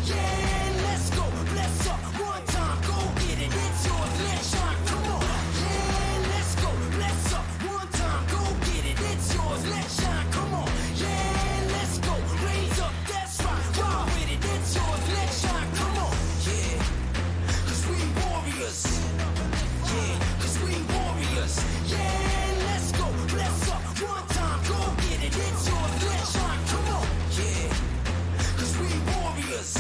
Yeah, let's go, bless up, one time, go get it, it's yours, let's shine, come on. Yeah, let's go, bless up, one time, go get it, it's yours, let's shine, come on. Yeah, let's go, raise up, that's right, ride with it, it's yours, let's shine, come on. Yeah, cause we warriors. Yeah, cause we warriors. Yeah, let's go, bless up, one time, go get it, it's yours, let's shine, come on. Yeah, cause we warriors.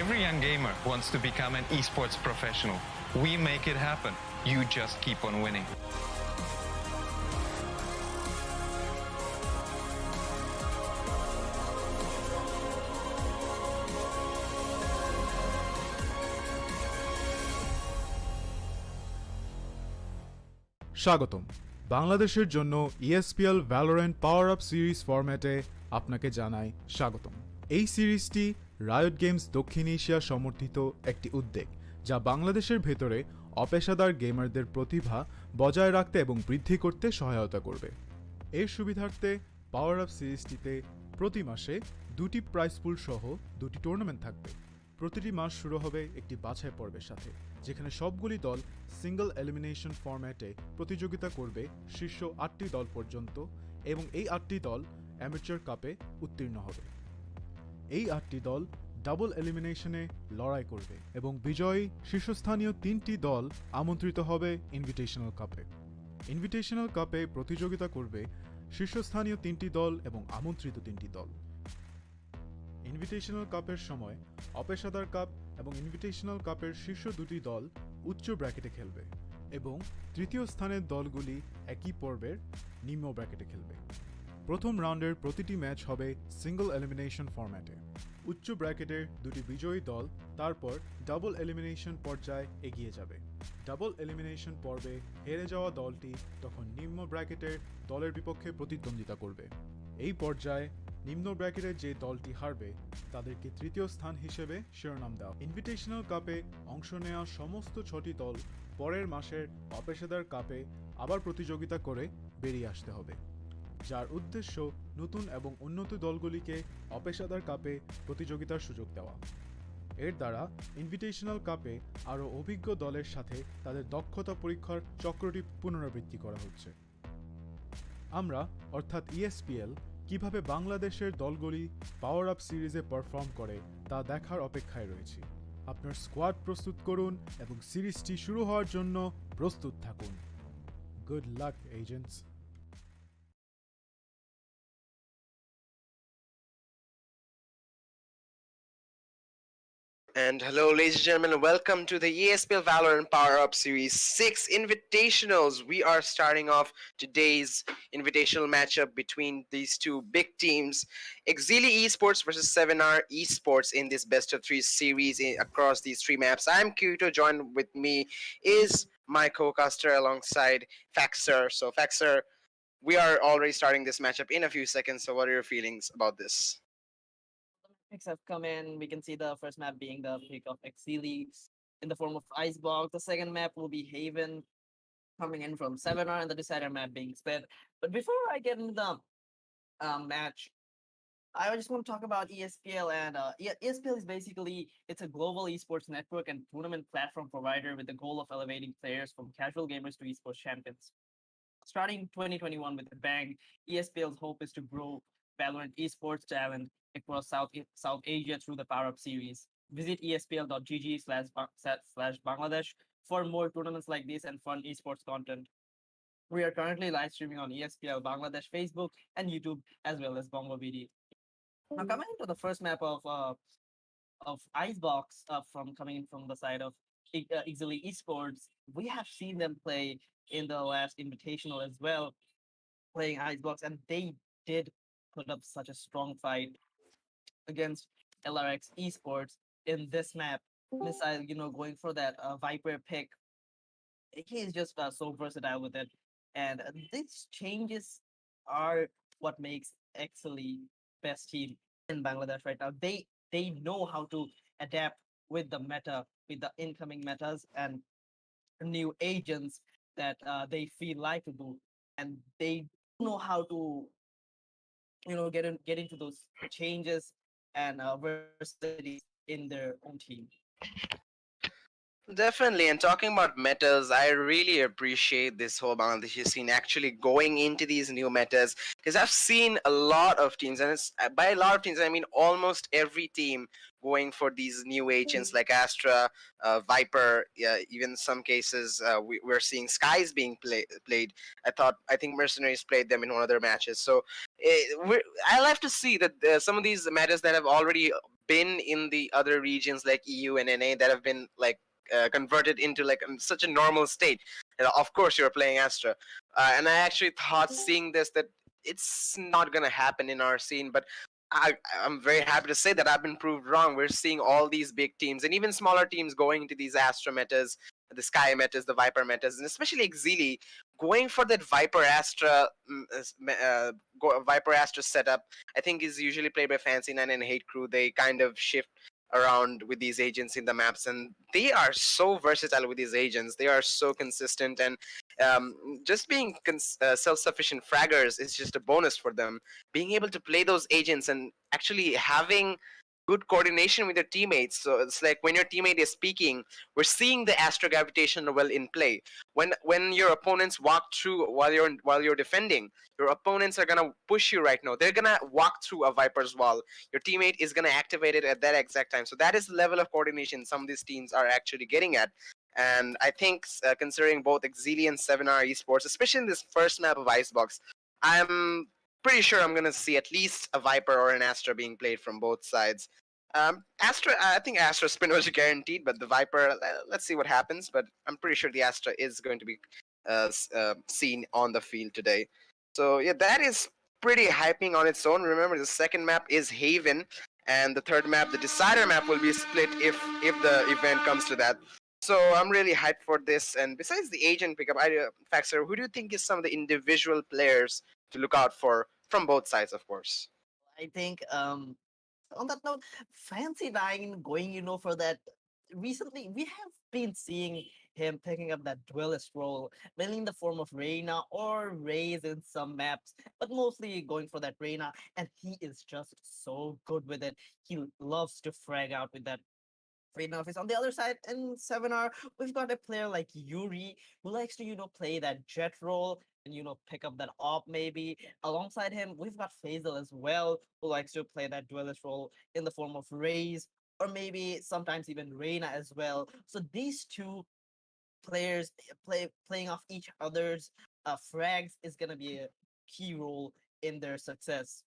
Every young gamer wants to become an esports professional. We make it happen. You just keep on winning. স্বাগতম বাংলাদেশের জন্য ESPL Valorant PowerUp series ফরম্যাটে আপনাকে জানাই স্বাগতম। এই সিরিজটি riot games দক্ষিণ এশিয়া সমর্থিত একটি উদ্যোগ যা বাংলাদেশের ভেতরে অপেশাদার গেমারদের প্রতিভা বজায় রাখতে এবং বৃদ্ধি করতে সহায়তা করবে। এর সুবিধার্থে PowerUp সিরিজটিতে প্রতি মাসে দুটি প্রাইজ পুল সহ দুটি টুর্নামেন্ট থাকবে। প্রতিটি মাস শুরু হবে একটি বাছাই পর্বের সাথে, যেখানে সবগুলি দল সিঙ্গল এলিমিনেশন ফরম্যাটে প্রতিযোগিতা করবে শীর্ষ 8টি দল পর্যন্ত, এবং এই 8টি দল অ্যামেচার কাপে উত্তীর্ণ হবে। এই 8টি দল ডাবল এলিমিনেশনে লড়াই করবে এবং বিজয়ী শীর্ষস্থানীয় 3টি দল আমন্ত্রিত হবে ইনভিটেশনাল কাপে। ইনভিটেশনাল কাপে প্রতিযোগিতা করবে শীর্ষস্থানীয় 3টি দল এবং আমন্ত্রিত 3টি দল। ইনভিটেশনাল কাপের সময় অপেশাদার কাপ এবং ইনভিটেশনাল কাপের শীর্ষ দুটি দল উচ্চ ব্র্যাকেটে খেলবে এবং তৃতীয় স্থানের দলগুলি একই পর্বের নিম্ন ব্র্যাকেটে খেলবে। প্রথম রাউন্ডের প্রতিটি ম্যাচ হবে সিঙ্গল এলিমিনেশন ফরম্যাটে। উচ্চ ব্র্যাকেটের দুটি বিজয়ী দল তারপর ডাবল এলিমিনেশন পর্যায়ে এগিয়ে যাবে। ডাবল এলিমিনেশন পর্বে হেরে যাওয়া দলটি তখন নিম্ন ব্র্যাকেটের দলের বিপক্ষে প্রতিদ্বন্দ্বিতা করবে। এই পর্যায়ে নিম্ন ব্র্যাকেটের যে দলটি হারবে তাদেরকে তৃতীয় স্থান হিসেবে শিরোনাম দেওয়া। ইনভিটেশনাল কাপে অংশ নেওয়া সমস্ত 6টি দল পরের মাসের অপেশাদার কাপে আবার প্রতিযোগিতা করে বেরিয়ে আসতে হবে, যার উদ্দেশ্য নতুন এবং উন্নত দলগুলিকে অপেশাদার কাপে প্রতিযোগিতার সুযোগ দেওয়া। এর দ্বারা ইনভিটেশনাল কাপে আরও অভিজ্ঞ দলের সাথে তাদের দক্ষতা পরীক্ষার চক্রটি পুনরাবৃত্তি করা হচ্ছে। আমরা অর্থাৎ ESPL কিভাবে বাংলাদেশের দলগুলি পাওয়ার আপ সিরিজে পারফর্ম করে তা দেখার অপেক্ষায় রয়েছি। আপনার স্কোয়াড প্রস্তুত করুন এবং সিরিজটি শুরু হওয়ার জন্য প্রস্তুত থাকুন। Good luck agents. And hello, ladies and gentlemen, welcome to the ESPL Valorant PowerUp Series 6 Invitationals. We are starting off today's invitational matchup between these two big teams, Exceeli Esports versus 7R Esports in this best of 3 series across these 3 maps. I'm Kirito, joined with me is my co-caster alongside Faxer. So Faxer, we are already starting this matchup in a few seconds, so what are your feelings about this? Picks have come in. We can see the first map being the pick of Exceeli in the form of Icebox. The second map will be Haven coming in from 7R, and the decider map being Sped. But before I get into the match, I just want to talk about ESPL. And ESPL is basically, it's a global esports network and tournament platform provider with the goal of elevating players from casual gamers to esports champions. Starting 2021 with a bang, ESPL's hope is to grow Valorant esports talent across South Asia through the PowerUp series. Visit espl.gg/Bangladesh for more tournaments like this and fun esports content. We are currently live streaming on ESPL Bangladesh Facebook and YouTube, as well as BongoBD. Now, coming into the first map of Icebox, from coming in from the side of Exceeli Esports, we have seen them play in the last invitational as well, playing Icebox, and they did put up such a strong fight against LRX Esports in this map. Missile, going for that Viper pick. He is just so versatile with it. And these changes are what makes Exceeli best team in Bangladesh right now. They know how to adapt with the meta, with the incoming metas and new agents that they feel likeable, and they know how to get into those changes and versatilities in their own team. Definitely, and talking about metas, I really appreciate this whole Bangladeshi scene actually going into these new metas, because I've seen a lot of teams, and it's by a lot of teams I mean almost every team going for these new agents like Astra, Viper, even some cases we're seeing Skies being played. I think Mercenaries played them in one of their matches. So I love to see that some of these metas that have already been in the other regions like EU and NA that have been like converted into like such a normal state. And of course, you're playing Astra, and I actually thought seeing this that it's not gonna happen in our scene, but I'm very happy to say that I've been proved wrong. We're seeing all these big teams and even smaller teams going into these Astra metas, the Sky metas, the Viper metas, and especially Exceeli going for that Viper Astra, Viper Astra setup. I think is usually played by Fancy Nine and Hate Crew. They kind of shift around with these agents in the maps, and they are so versatile with these agents. They are so consistent, and just being self-sufficient fraggers is just a bonus for them. Being able to play those agents and actually having good coordination with your teammates. So it's like when your teammate is speaking, we're seeing the astro gravitation well in play. When your opponents walk through while you're defending, your opponents are gonna push you right now. They're gonna walk through a Viper's wall. Your teammate is gonna activate it at that exact time. So that is the level of coordination some of these teams are actually getting at. And I think considering both Exceeli and 7R Esports, especially in this first map of Icebox, I'm pretty sure I'm gonna see at least a Viper or an Astra being played from both sides. Astra, I think Astra spin was guaranteed, but the Viper, let's see what happens. But I'm pretty sure the Astra is going to be seen on the field today. So yeah, that is pretty hyping on its own. Remember, the second map is Haven, and the third map, the Decider map, will be split if the event comes to that. So I'm really hyped for this. And besides the agent pickup, Faxer, who do you think is some of the individual players to look out for from both sides, of course? I think on that note, Fancy Nine going, for that. Recently, we have been seeing him picking up that duelist role, mainly in the form of Reina or Raze in some maps, but mostly going for that Reina, and he is just so good with it. He loves to frag out with that Reina office. On the other side, in 7R, we've got a player like Yuri who likes to, play that jet role and, pick up that op maybe. Alongside him, we've got Faisal as well, who likes to play that duelist role in the form of Raze, or maybe sometimes even Reina as well. So these two players playing off each other's frags is gonna be a key role in their success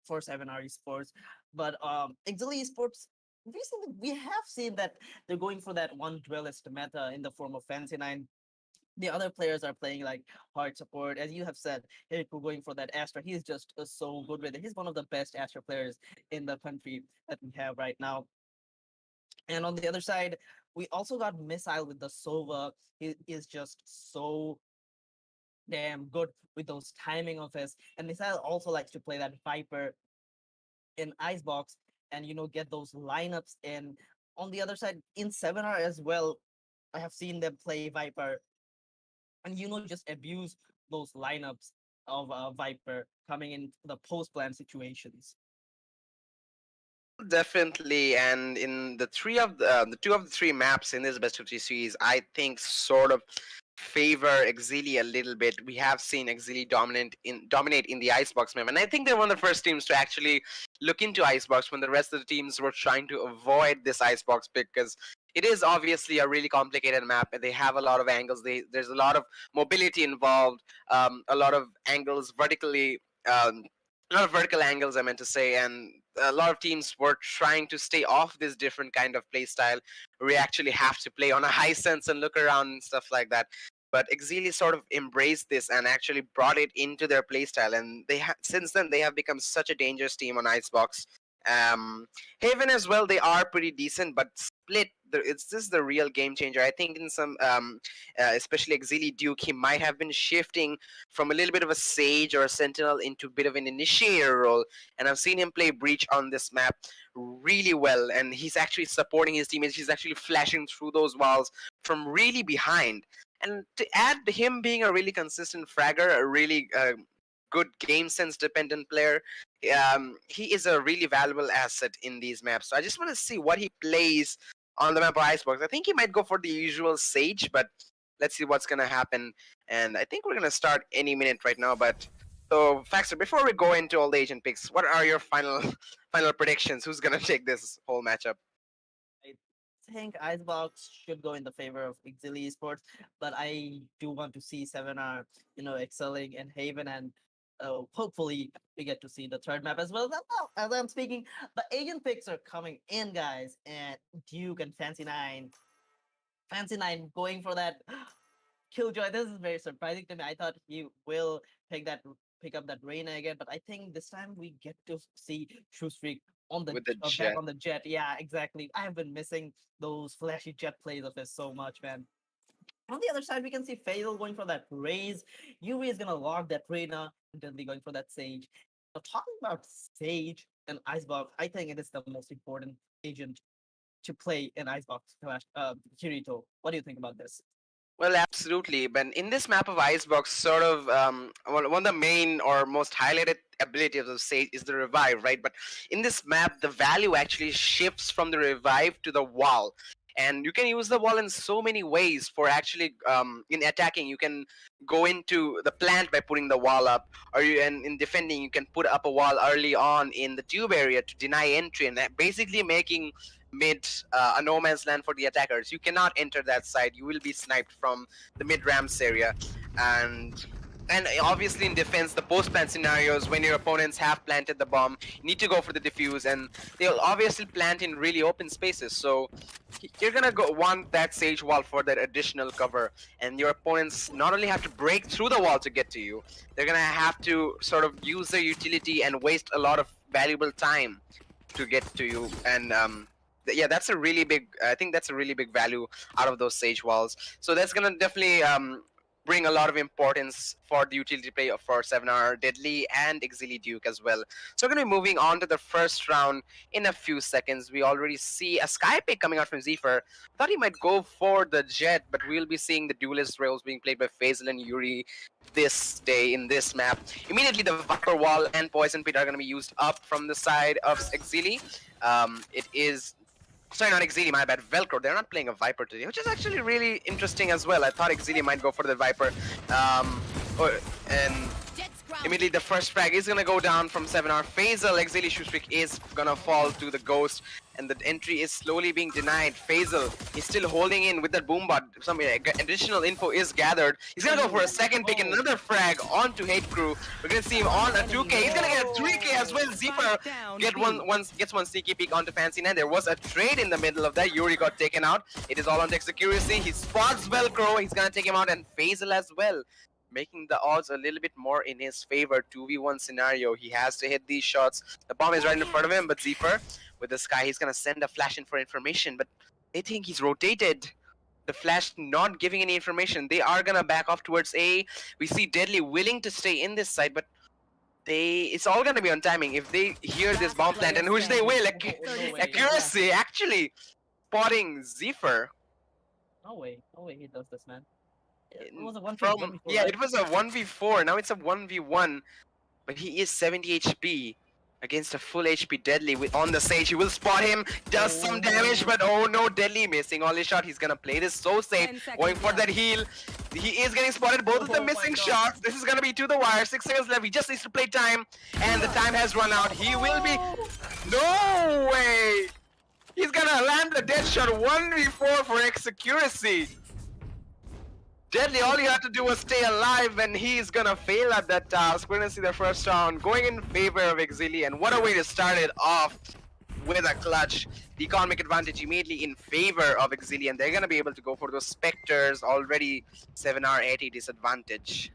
for 7R Esports. But Exceeli Esports, recently we have seen that they're going for that one duelist meta in the form of Fancy Nine. The other players are playing like hard support, as you have said. Hiriku going for that Astra. He's just so good with it. He's one of the best Astra players in the country that we have right now. And on the other side, we also got Missile with the Sova. He is just so damn good with those timing of his. And Missile also likes to play that Viper in Icebox and get those lineups in. On the other side, in 7R as well, I have seen them play Viper and just abuse those lineups of Viper coming in the post plan situations. Definitely, and in the two of the three maps in this best of three series, I think sort of favor Exceeli a little bit. We have seen Exceeli dominate in the Icebox map, and I think they're one of the first teams to actually look into Icebox when the rest of the teams were trying to avoid this Icebox pick because it is obviously a really complicated map, and they have a lot of angles. There's a lot of mobility involved, a lot of angles vertically. A lot of vertical angles I meant to say, and a lot of teams were trying to stay off this different kind of play style where we actually have to play on a high sense and look around and stuff like that. But Exceeli sort of embraced this and actually brought it into their play style, and since then they have become such a dangerous team on Icebox. Haven as well, they are pretty decent, but Split, it's this is the real game changer. I think in some, especially Exceeli Duke, he might have been shifting from a little bit of a Sage or a Sentinel into a bit of an initiator role, and I've seen him play Breach on this map really well, and he's actually supporting his teammates. He's actually flashing through those walls from really behind. And to add to him being a really consistent fragger, a really good game sense dependent player, he is a really valuable asset in these maps. So I just want to see what he plays on the map of Icebox. I think he might go for the usual Sage, but let's see what's gonna happen. And I think we're gonna start any minute right now. But so Faxer, before we go into all the agent picks, what are your final final predictions? Who's gonna take this whole matchup? I think Icebox should go in the favor of Exceeli Esports, but I do want to see 7R, excelling in Haven and hopefully we get to see the third map as well. Now, as I'm speaking, the agent picks are coming in, guys, and Duke and Fancy Nine going for that Killjoy. This is very surprising to me. I thought he will pick up that Reina again, but I think this time we get to see Shoestreak on the with the back jet. on the jet. Yeah, exactly. I have been missing those flashy jet plays of his so much, man. On the other side, we can see Fatal going for that raise. Yuri is gonna log that Reina, and then be going for that Sage. Now, talking about Sage and Icebox, I think it is the most important agent to play in Icebox Clash Kirito. What do you think about this? Well, absolutely. But in this map of Icebox, sort of one of the main or most highlighted abilities of Sage is the revive, right? But in this map, the value actually shifts from the revive to the wall. And you can use the wall in so many ways for actually in attacking. You can go into the plant by putting the wall up, and in defending, you can put up a wall early on in the tube area to deny entry, and that basically making mid a no man's land for the attackers. You cannot enter that side. You will be sniped from the mid ramps area, and obviously in defense, the post plant scenarios when your opponents have planted the bomb, you need to go for the defuse, and they'll obviously plant in really open spaces. So you're gonna want that sage wall for that additional cover, and your opponents not only have to break through the wall to get to you, they're gonna have to sort of use their utility and waste a lot of valuable time to get to you. And yeah, that's a really big. I think that's a really big value out of those sage walls. So that's gonna definitely bring a lot of importance for the utility play for 7R Deadly and Exceeli Duke as well. So we're gonna be moving on to the first round in a few seconds. We already see a sky pick coming out from Zephyr. Thought he might go for the jet, but we'll be seeing the duelist roles being played by Faisal and Yuri this day in this map. Immediately the Viper Wall and Poison Pit are gonna be used up from the side of Exceeli. It is Sorry, not Exceeli, my bad. Velcro. They're not playing a Viper today, which is actually really interesting as well. I thought Exceeli might go for the Viper. And immediately the first frag is gonna go down from 7R. Faisal, Exceeli Shoestreak is gonna fall to the Ghost, and the entry is slowly being denied. Faisal is still holding in with that boombot. Some additional info is gathered. He's gonna go for a second pick, another frag onto Hate Crew. We're gonna see him on a 2K. He's gonna get a 3K as well. Zephyr gets one sneaky peek onto Fancy 9. There was a trade in the middle of that. Yuri got taken out. It is all on Tex accuracy. He spots Velcro. He's gonna take him out, and Faisal as well, making the odds a little bit more in his favor. 2v1 scenario. He has to hit these shots. The bomb is right in front of him, but Zephyr with the sky, he's gonna send a flash in for information, but they think he's rotated. The flash not giving any information. They are gonna back off towards A. We see Deadly willing to stay in this side, but it's all gonna be on timing. If they hear this bomb plant, and which they will, accuracy actually spotting Zephyr. No way he does this, man. It was a 1v1 before, yeah, right? it was a 1v4. Now it's a 1v1, but he is 70 HP against a full HP Deadly on the stage. He will spot him, does some damage, but oh no, Deadly missing all his shot. He's gonna play this so safe, going for that heal. He is getting spotted, both of them missing shots. This is gonna be to the wire. 6 seconds left. He just needs to play time, and the time has run out. He will be... No way! He's gonna land the dead shot. 1v4 for X accuracy. Deadly, all you have to do was stay alive, and he's gonna fail at that task. We're gonna see the first round going in favor of Exceeli, and what a way to start it off with a clutch. The economic advantage immediately in favor of Exceeli, and they're gonna be able to go for those Spectres. Already 7R 80 disadvantage.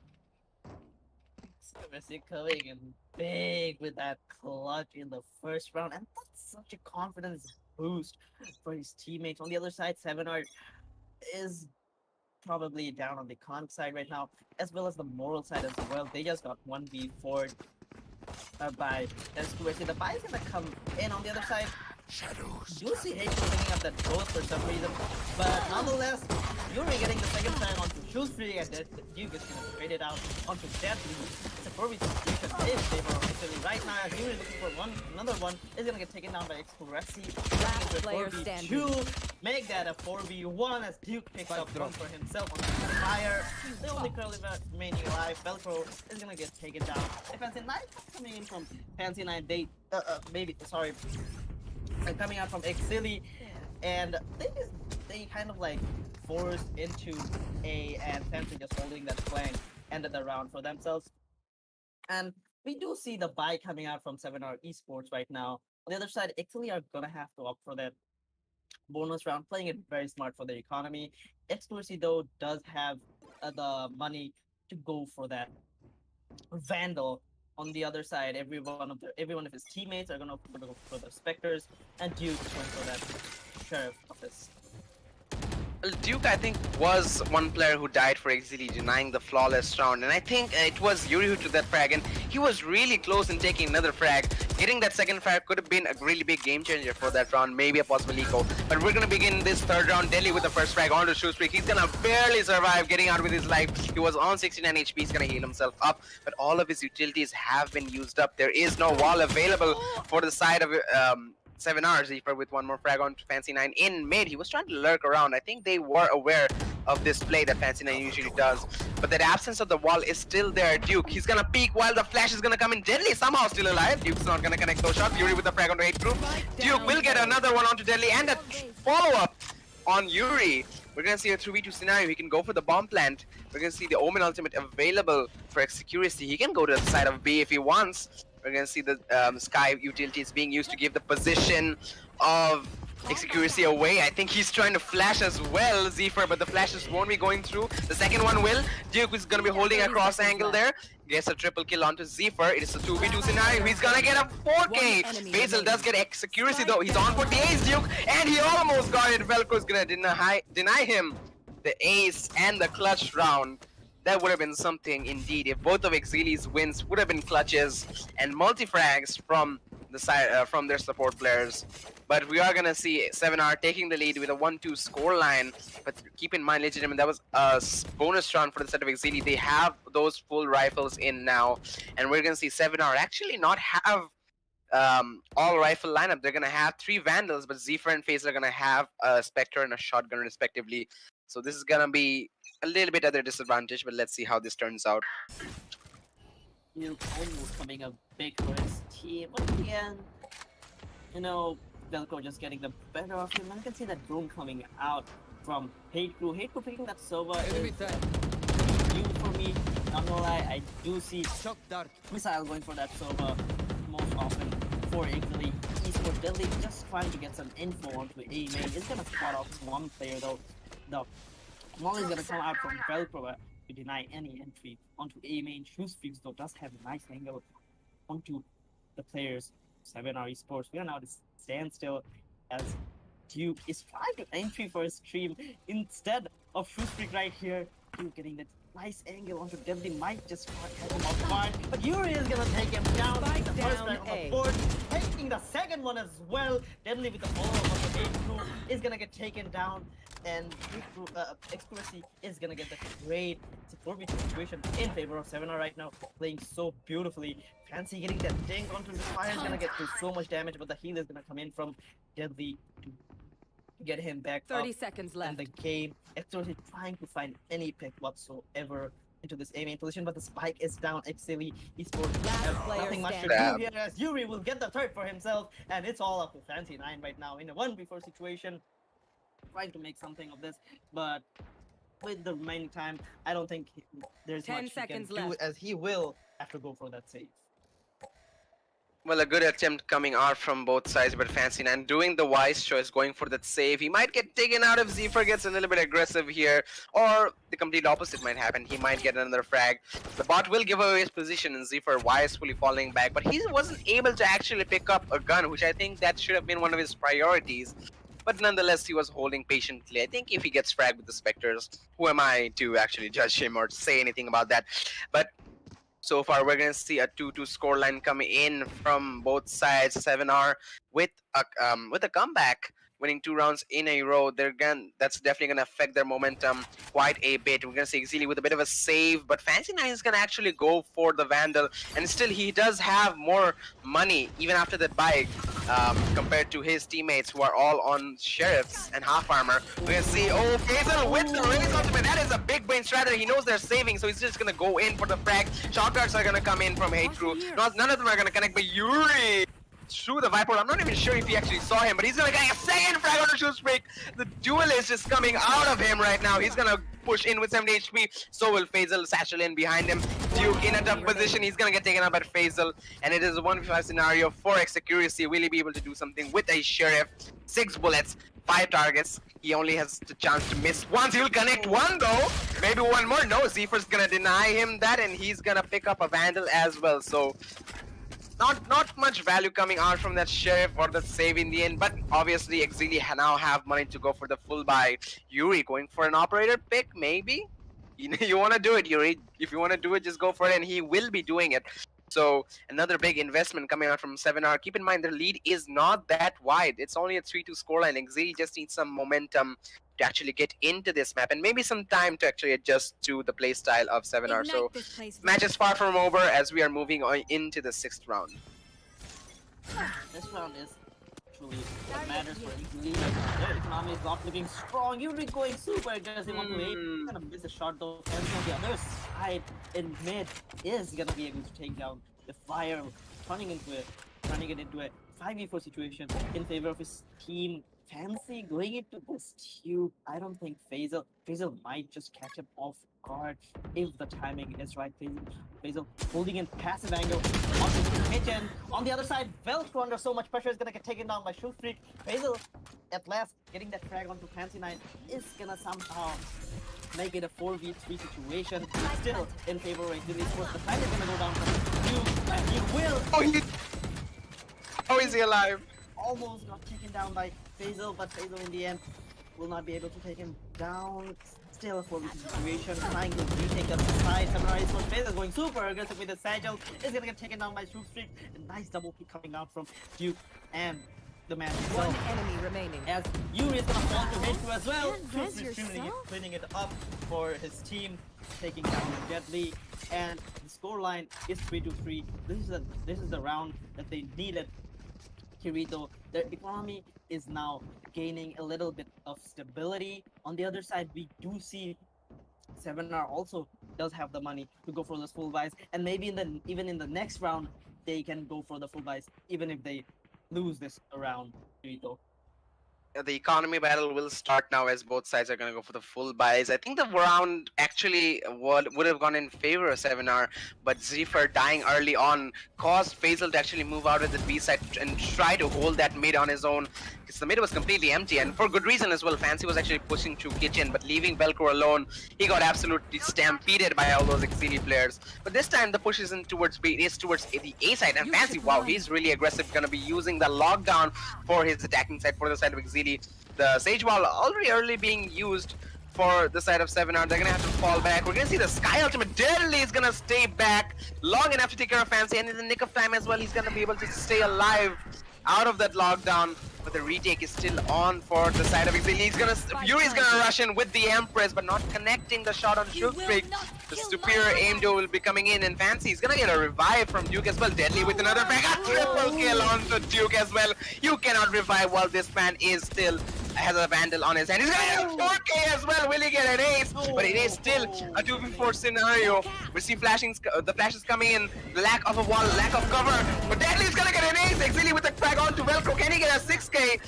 Messi coming in big with that clutch in the first round, and that's such a confidence boost for his teammates. On the other side, 7R is probably down on the con side right now, as well as the moral side as well. They just got 1v4 by S2. The buy is gonna come in on the other side. You see H picking up that ghost for some reason, but nonetheless, Yuri getting the second time onto Shoestreak, and then Duke is gonna trade it out onto Deadly. It's a 4v2 situation in favor of Exceeli right now. Yuri looking for another one is gonna get taken down by Exceeli. Last player standing. Make that a 4v1 as Duke picks up one for himself on the fire. The only curly remaining alive, Velcro, is gonna get taken down. Fancy 9 coming in from Fancy 9, coming out from Exceeli, and they kind of like forced into A, and Fancy just holding that flank ended the round for themselves. And we do see the buy coming out from 7R Esports right now. On the other side, Exceeli are gonna have to opt for that bonus round, playing it very smart for the economy. Exceeli though does have the money to go for that Vandal. On the other side, every one of his teammates are gonna go for the Spectres, and Duke is going for that Sheriff office. Well, Duke, I think, was one player who died for Exceeli, denying the flawless round. And I think it was Yuri who took that frag, and he was really close in taking another frag. Getting that second frag could have been a really big game changer for that round, maybe a possible eco. But we're going to begin this third round. Delhi with the first frag onto Shoestreak. He's going to barely survive, getting out with his life. He was on 69 HP. He's going to heal himself up. But all of his utilities have been used up. There is no wall available for the side of 7R. Zephyr with one more frag on Fancy 9 in mid. He was trying to lurk around. I think they were aware of this play that Fancy 9 usually does. But that absence of the wall is still there. Duke, he's gonna peek while the flash is gonna come in. Deadly somehow still alive. Duke's not gonna connect those shots. Yuri with the frag onto 8 group. Duke will get another one onto Deadly and a follow-up on Yuri. We're gonna see a 3v2 scenario. He can go for the bomb plant. We're gonna see the Omen ultimate available for Execuracy. He can go to the side of B if he wants. We're gonna see the Sky utilities being used to give the position of Execuracy away. I think he's trying to flash as well, Zephyr, but the flashes won't be going through. The second one will. Duke is gonna be holding a cross angle there. Gets a triple kill onto Zephyr. It is a 2v2 scenario. He's gonna get a 4K. Basil does get Execuracy though. He's on for the ace, Duke, and he almost got it. Velcro's gonna deny him the ace and the clutch round. That would have been something indeed if both of Exceeli's wins would have been clutches and multi-frags from the side from their support players. But we are gonna see 7R taking the lead with a 1-2 scoreline. But keep in mind, legitimate, that was a bonus round for the set of Exceeli. They have those full rifles in now, and we're gonna see 7R actually not have all rifle lineup. They're gonna have 3 Vandals, but Zephyr and FaZe are gonna have a Spectre and a Shotgun respectively. So this is gonna be a little bit at their disadvantage, but let's see how this turns out. Duke almost coming up big for his team, but again, you know, Velcro just getting the better of him. And I can see that Broom coming out from Hate Crew. Hate Crew picking that Sova is new for me. Not gonna lie, I do see Missile going for that Sova most often for Exceeli. Esports Deadly just trying to get some info onto A main. It's gonna spot off one player though. The Long is gonna come out from Velcro to deny any entry onto A main. Shoestreaks though does have a nice angle onto the players. 7R Esports. We are now at a standstill as Duke is trying to entry for his stream instead of Shoestreak right here. Duke getting that nice angle onto Deadly might just catch him off guard, but Yuri is gonna take him down. The first strike on the board, taking the second one as well. Deadly with the follow-up on the 8 crew is gonna get taken down, and Excellency is gonna get the trade. It's a 4v2 situation in favor of 7R right now, playing so beautifully. Fancy getting that dink onto the fire is gonna get through so much damage, but the heal is gonna come in from Deadly to get him back 30 up seconds in left. the game. Excellency trying to find any pick whatsoever into this A main position, but the spike is down. Exceeli Esports Last has player nothing much to standing. do here, as Yuri will get the third for himself, and it's all up to Fancy 9 right now in a 1v4 situation, trying to make something of this, but with the remaining time, I don't think there's 10 much he can seconds do, left. as he will have to go for that save. Well, a good attempt coming out from both sides, but Fancy 9 doing the wise choice, going for that save. He might get taken out if Zephyr gets a little bit aggressive here, or the complete opposite might happen. He might get another frag. The bot will give away his position, and Zephyr wisely falling back, but he wasn't able to actually pick up a gun, which I think that should have been one of his priorities. But nonetheless, he was holding patiently. I think if he gets fragged with the Spectres, who am I to actually judge him or say anything about that? But so far, we're going to see a 2-2 scoreline coming in from both sides. 7R with a comeback, winning 2 rounds in a row. That's definitely going to affect their momentum quite a bit. We're going to see Exceeli with a bit of a save, but Fancy 9 is going to actually go for the Vandal. And still, he does have more money, even after that buy, compared to his teammates who are all on Sheriffs and half armor. We're going to see, oh, Faisal with the Raise ultimate. That is a big brain strategy. He knows they're saving, so he's just going to go in for the frag. Shot darts are going to come in from Hate Crew. None of them are going to connect, but Yuri through the Viper. I'm not even sure if he actually saw him, but he's gonna get a second frag on the shoot streak. The duelist is coming out of him right now. He's gonna push in with 70 HP. So will Faisal. Satchel in behind him. Duke in a tough position. He's gonna get taken up by Faisal. And it is a 1v5 scenario for Exceeli. Will he be able to do something with a Sheriff? 6 bullets, 5 targets. He only has the chance to miss once. He'll connect one though. Maybe one more. No, Zephyr's gonna deny him that, and he's gonna pick up a Vandal as well. So not much value coming out from that Sheriff or that save in the end, but obviously Exceeli now have money to go for the full buy. Yuri going for an operator pick, maybe? You want to do it, Yuri. If you want to do it, just go for it, and he will be doing it. So another big investment coming out from 7R. Keep in mind, the lead is not that wide. It's only a 3-2 scoreline. Exceeli just needs some momentum to actually get into this map, and maybe some time to actually adjust to the playstyle of 7R. So match is far from over as we are moving on into the 6th round. This round is truly what matters for Exceeli. Their economy is not looking strong. Yuri going super aggressive on the way. Gonna miss a shot though. And on the other side in mid is gonna be able to take down the fire, turning it into a 5v4 situation in favor of his team. Fancy going into this tube. I don't think Faisal might just catch him off guard if the timing is right. Faisal holding in passive angle onto the kitchen. On the other side, Velcro under so much pressure is gonna get taken down by Shoot Freak. Faisal at last getting that frag onto Fancy 9 is gonna somehow make it a 4v3 situation. Still in favor of Exceeli Esports. The time is gonna go down from Duke, and he will. How is he alive? Almost got taken down by Faisal, but Faisal in the end will not be able to take him down. Still a 4v2 situation, trying to retake the side. Samurai Esports. Faisal going super aggressive with the Satchel. Is gonna get taken down by Shoot Streak. A nice double kick coming out from Duke and the man himself. One enemy remaining. As Yuri is gonna fall to hit through as well. Can't Shoot res Streak yourself? cleaning it up for his team, taking down Deadly. And the scoreline is 3-3. This is the round that they needed. Kirito, their economy is now gaining a little bit of stability. On the other side, we do see 7R also does have the money to go for those full buys, and maybe even in the next round they can go for the full buys even if they lose this round. Kirito. The economy battle will start now as both sides are going to go for the full buys. I think the round actually would have gone in favor of 7R, but Zephyr dying early on caused Faisal to actually move out of the B side and try to hold that mid on his own, because the mid was completely empty, and for good reason as well. Fancy was actually pushing through kitchen, but leaving Velcro alone, he got absolutely stampeded by all those Exceeli players. But this time the push isn't towards B, it is towards the A side, and Fancy, wow, he's really aggressive, going to be using the lockdown for his attacking side, for the side of Exceeli. The Sage Wall already early being used for the side of 7R. They're gonna have to fall back. We're gonna see the Sky Ultimate. Deadly is gonna stay back long enough to take care of Fancy, and in the nick of time as well, he's gonna be able to stay alive out of that lockdown. But the retake is still on for the side of Exceeli. Yuri's gonna rush in with the Empress, but not connecting the shot on Shoot Freak. The superior aim duo will be coming in, and Fancy is gonna get a revive from Duke as well. Deadly with another frag. A triple kill onto Duke as well. You cannot revive while this man is still has a Vandal on his hand. He's gonna get 4K as well. Will he get an ace? But it is still a 2v4 scenario. We see the flashes coming in, the lack of a wall, lack of cover. But Deadly's gonna get an ace. Exceeli with the frag on to Velcro. Can he get a 6K?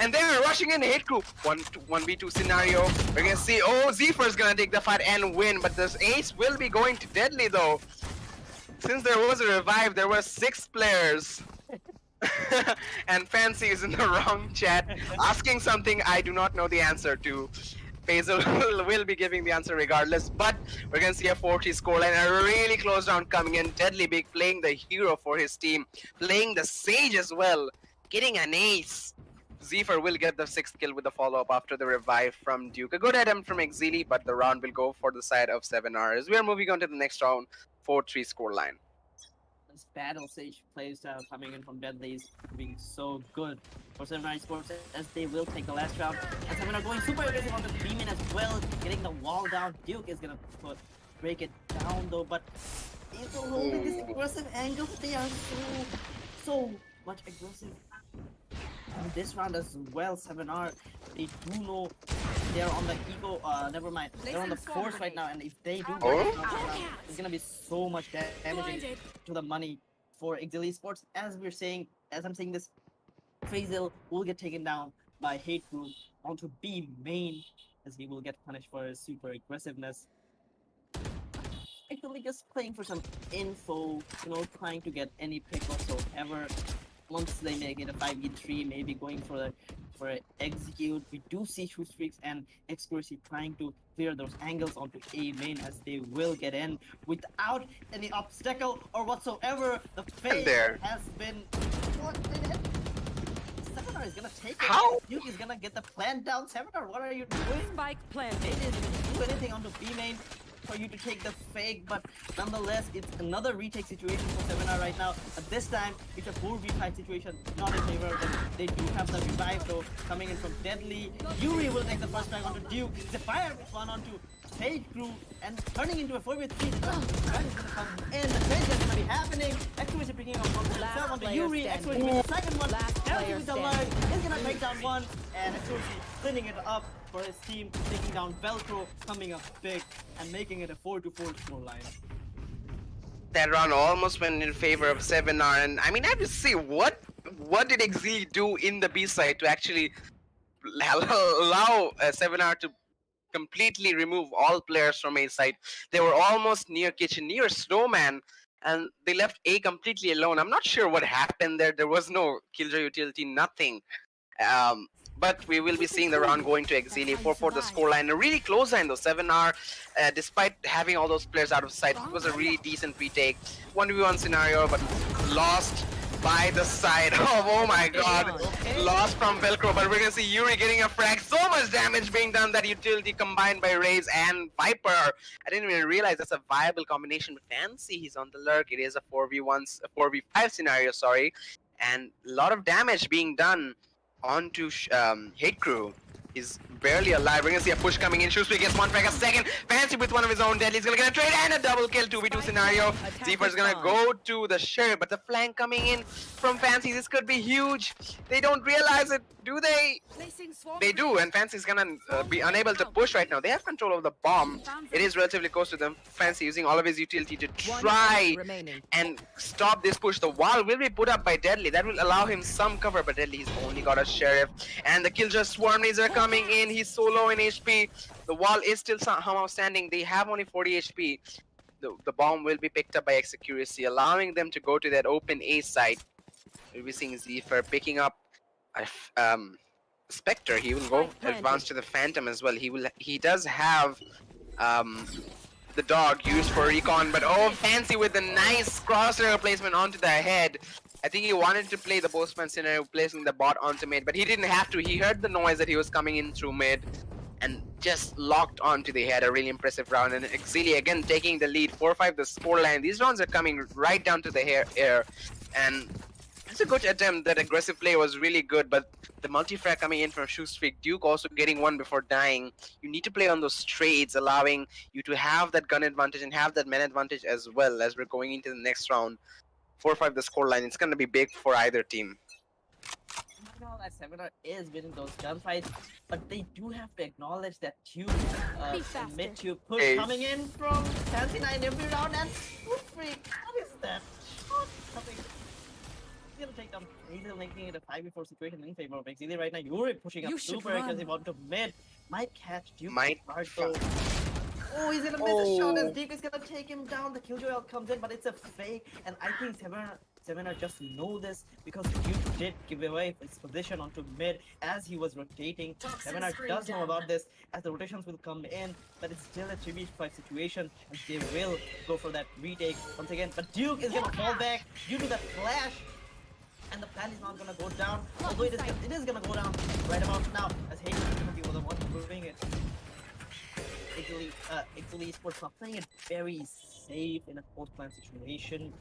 And they're rushing in the hit group. 1v2 scenario. We're gonna see, Zephyr's gonna take the fight and win. But this ace will be going to Deadly though. Since there was a revive, there were 6 players. And Fancy is in the wrong chat, asking something I do not know the answer to. Faisal will be giving the answer regardless, but we're gonna see a 4-3 scoreline, a really close round coming in. Deadly Big playing the hero for his team, playing the Sage as well, getting an ace. Zephyr will get the 6th kill with the follow-up after the revive from Duke. A good attempt from Exceeli, but the round will go for the side of 7R as we are moving on to the next round. 4-3 scoreline. This battle Sage playstyle coming in from Deadly is being so good for 7R Esports, as they will take the last round. And 7R going super aggressive on the beam-in as well, getting the wall down. Duke is gonna break it down though, but he's holding this aggressive angle. They are so much aggressive. And this round as well, 7R, they do know they're on the ego, never mind, they're on the force right now, and if they do break this round, it's gonna be so much damaging to the money for Exceeli Esports. As I'm saying this, Faisal will get taken down by Hate Group onto B main, as he will get punished for his super aggressiveness. Actually, just playing for some info, trying to get any pick whatsoever. Once they make it a 5v3, maybe going for a execute. We do see shoot streaks and Exceeli trying to clear those angles onto A main, as they will get in without any obstacle or whatsoever. The fake there. has been. Seminar is gonna take it. How? Duke is gonna get the plan down. Seminar, what are you doing? Spike They planted. didn't do anything onto B main for you to take the fake, but nonetheless, it's another retake situation for Seminar right now. But this time, it's a 4v5 situation, not in favor of them. They do have the revive though, coming in from Deadly. Yuri will take the first strike onto Duke. Zephyr with one onto Fade Crew, and turning into a 4v3. The trap is gonna come in, the trade is gonna be happening. Exceeli picking up one for himself onto player Yuri. standing. Exceeli with the second one. Last Healthy player with the standing. alert. He's gonna take down one, and Exceeli cleaning it up for his team, taking down Velcro, coming up big and making it a 4-4 scoreline. That round almost went in favor of 7R, and I mean, I have to say, what did Exceeli do in the B side to actually allow 7R to completely remove all players from A side? They were almost near Kitchen, near Snowman, and they left A completely alone. I'm not sure what happened there. There was no Killjoy utility, nothing. But we will be seeing the round going to Exceeli. 4-4 the scoreline. A really close line though. 7R, despite having all those players out of sight, it was a really decent retake. 1v1 scenario, but lost by the side. Oh my god. Okay. Lost from Velcro, but we're gonna see Yuri getting a frag. So much damage being done, that utility combined by Raze and Viper. I didn't even realize that's a viable combination. But Fancy, he's on the lurk. It is a 4v5 scenario, sorry. And a lot of damage being done onto Hate Crew. He's barely alive. We're gonna see a push coming in. Shoespeak gets one frag a second. Fancy with one of his own Deadly's gonna get a trade and a double kill. 2v2 scenario. Zeeper's gonna go to the Sheriff, but the flank coming in from Fancy, this could be huge. They don't realize it, do they? They do, and Fancy's gonna be unable to push right now. They have control of the bomb. It is relatively close to them. Fancy using all of his utility to try remaining. and stop this push. The wall will be put up by Deadly. That will allow him some cover, but Deadly, he's only got a Sheriff. And the Killjoy Swarmies are coming in. He's so low in HP. The wall is still somehow standing. They have only 40 HP. The bomb will be picked up by Exceeli, allowing them to go to that open A side. We'll be seeing Zephyr picking up a Spectre. He will go advance to the Phantom as well. He does have the dog used for recon, but oh, Fancy with a nice crosshair placement onto the head. I think he wanted to play the postman scenario, placing the bot onto mid, but he didn't have to. He heard the noise that he was coming in through mid and just locked onto the head. A really impressive round, and Exceeli again taking the lead. 4-5 the scoreline. These rounds are coming right down to the air, and it's a good attempt. That aggressive play was really good, but the multi-frag coming in from Shoestreak, Duke also getting one before dying. You need to play on those trades, allowing you to have that gun advantage and have that man advantage as well as we're going into the next round. 4-5 the scoreline. It's going to be big for either team. I know that Seminar is winning those gunfights, but they do have to acknowledge that tube, mid-tube push Hey. coming in from Fancy 9 every round, and Freak, what is that? Something. He's gonna take down Hazel, making it a 5v4 situation in favor of Exceeli right now. Yuri pushing up You should super run. aggressive onto mid. Might catch Duke Might hard though. Oh, he's gonna miss a shot as Duke is gonna take him down. The Killjoy comes in, but it's a fake, and I think Seminar just know this because Duke did give away his position onto mid as he was rotating. Seminar does know about this as the rotations will come in, but it's still a 3v5 situation and they will go for that retake once again. But Duke is gonna fall back due to that flash, and the plan is not gonna go down, although it is gonna go down right about now as Hayden is gonna be the one doing it. Exceeli Esports are playing it very safe in a post-plan situation.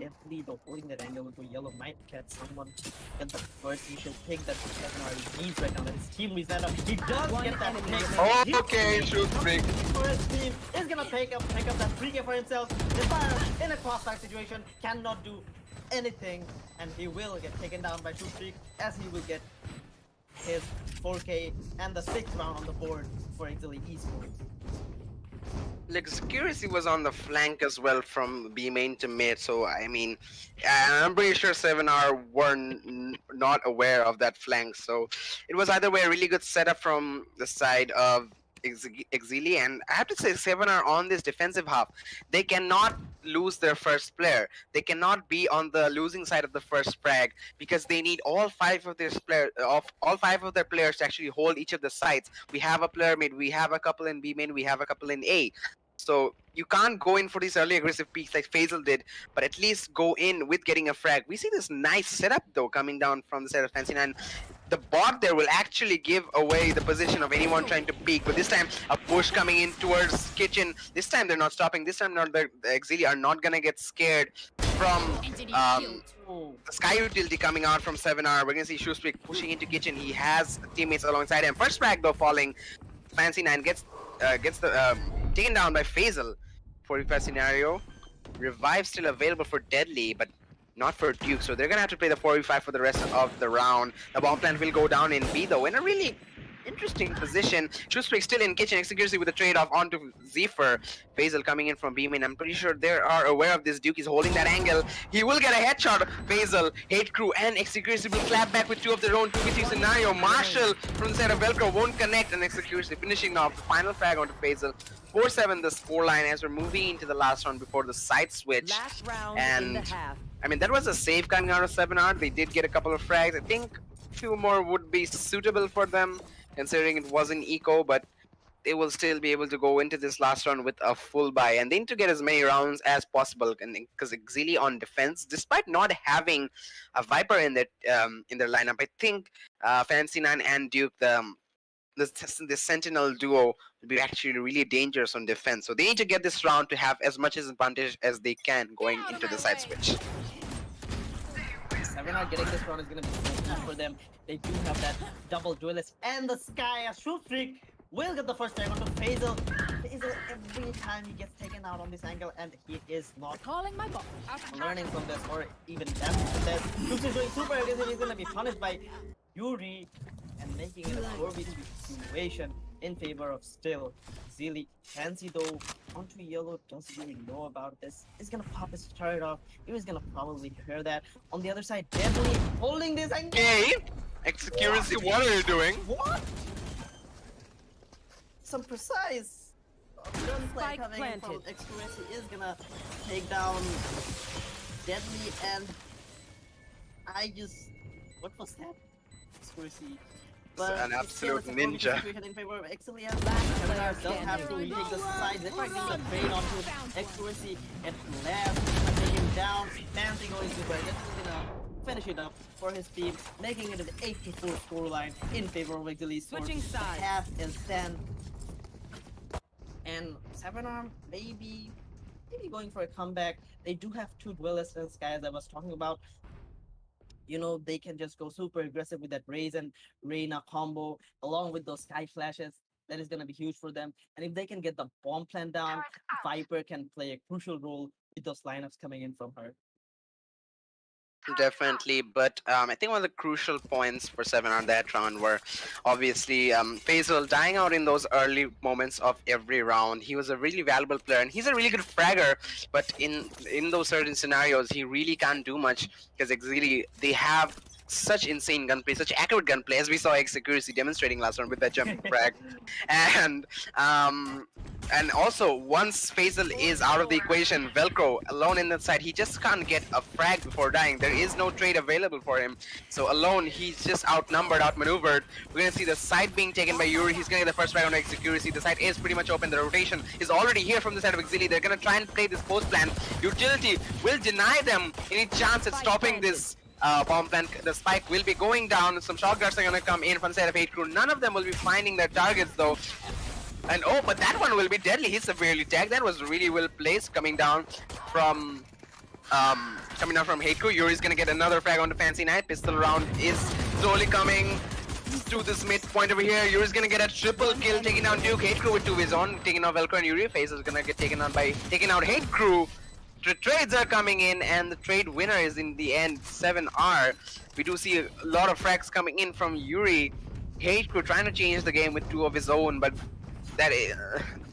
Definitely though, holding that angle into yellow might catch someone. Get the first, he should take that Seminar needs right now. That his team reset up. He does get that pick. Okay, Shoestreak. For his team is gonna pick up that 3K for himself. Zephyr in a crossfire situation cannot do anything, and he will get taken down by Shoestreak as he will get his 4K and the 6th round on the board for Exceeli Esports. Like security was on the flank as well from B main to mid, so I mean, I'm pretty sure 7R were not aware of that flank. So it was either way a really good setup from the side of Exceeli, and I have to say 7R on this defensive half, they cannot lose their first player. They cannot be on the losing side of the first frag because they need all five of their players to actually hold each of the sides. We have a player mid, we have a couple in B main, we have a couple in A. So you can't go in for these early aggressive peaks like Faisal did, but at least go in with getting a frag. We see this nice setup though coming down from the side of Fancy 9. The bot there will actually give away the position of anyone trying to peek, but this time a push coming in towards kitchen. This time they're not stopping. This time not the Exceeli are not gonna get scared from the Sky utility coming out from 7R. We're gonna see Shoestreak pushing into kitchen. He has teammates alongside him. First frag though falling. Fancy 9 gets the taken down by Faisal. 45 scenario. Revive still available for Deadly, but not for Duke. So they're gonna have to play the 4v5 for the rest of the round. The bomb plant will go down in B though, in a really interesting position. Shoestreak still in kitchen, Exceeli with a trade-off onto Zephyr. Faisal coming in from B main. I'm pretty sure they are aware of this. Duke is holding that angle. He will get a headshot. Faisal, Hate Crew, and Exceeli will clap back with two of their own 2v3 scenario. Marshall from the side of Velcro won't connect, and Exceeli finishing off the final frag onto Faisal. 4-7 the scoreline as we're moving into the last round before the side switch. Last round And in the half. I mean, that was a save coming out of 7R. They did get a couple of frags. I think a few more would be suitable for them, considering it wasn't eco, but they will still be able to go into this last round with a full buy. And they need to get as many rounds as possible, because Exceeli on defense, despite not having a Viper in their lineup, I think Fancy 9 and Duke, the Sentinel duo will be actually really dangerous on defense. So they need to get this round to have as much advantage as they can going into the side switch. 7R getting this round is gonna be so tough for them. They do have that double duelist and the Sky. A Shoestreak will get the first tag onto Faisal. Faisal every time he gets taken out on this angle, and he is not Calling my ball. learning from this or even adapting from this. Shoestreak doing super aggressive. He's gonna be punished by Yuri and making it a 4v3 situation in favor of still Exceeli. Fancy though onto yellow, doesn't really know about this. He's gonna pop his turret off. He was gonna probably hear that. On the other side, Deadly holding this and Hey, Exceeli, what are you doing? what? Some precise gunplay Spike coming planted. from Exceeli is gonna take down Deadly, and what was that? Exceeli. An absolute ninja. In favor of Exceeli, and Sevenar does have to retake the side. They're fighting the train onto Exceeli at last. Take him down. Fancy going super. This is gonna finish it up for his team, making it an 8-4 scoreline in favor of Exceeli. Switching sides. Half and stand. And 7R maybe going for a comeback. They do have two duelists in Sky, as I was talking about. You know, they can just go super aggressive with that Raze and Reyna combo along with those Sky flashes. That is going to be huge for them. And if they can get the bomb plant down, Viper can play a crucial role with those lineups coming in from her. Definitely, but I think one of the crucial points for 7R that round were obviously Faisal dying out in those early moments of every round. He was a really valuable player, and he's a really good fragger, but in those certain scenarios, he really can't do much because Exceeli, they have such insane gunplay, such accurate gunplay, as we saw Exceeli demonstrating last round with that jumping frag. And also, once Faisal is out of the equation, Velcro alone in that side, he just can't get a frag before dying. There is no trade available for him. So alone, he's just outnumbered, outmaneuvered. We're going to see the side being taken by Yuri. He's going to get the first frag on Exceeli. The side is pretty much open. The rotation is already here from the side of Exceeli. They're going to try and play this post plan. Utility will deny them any chance at stopping this bomb plant. The spike will be going down. Some shot guards are going to come in from the side of 8 crew. None of them will be finding their targets though. And oh, but that one will be deadly. He's severely tagged. That was really well placed coming down from Hate Crew. Yuri's gonna get another frag on the Fancy Knight. Pistol round is slowly coming to this mid point over here. Yuri's gonna get a triple kill, taking down Duke. Hate Crew with 2 his own, taking out Velcro and Yuri. Face is gonna get taken out by taking out Hate Crew. The trades are coming in, and the trade winner is in the end 7R. We do see a lot of frags coming in from Yuri. Hate Crew trying to change the game with 2 of his own, but that is,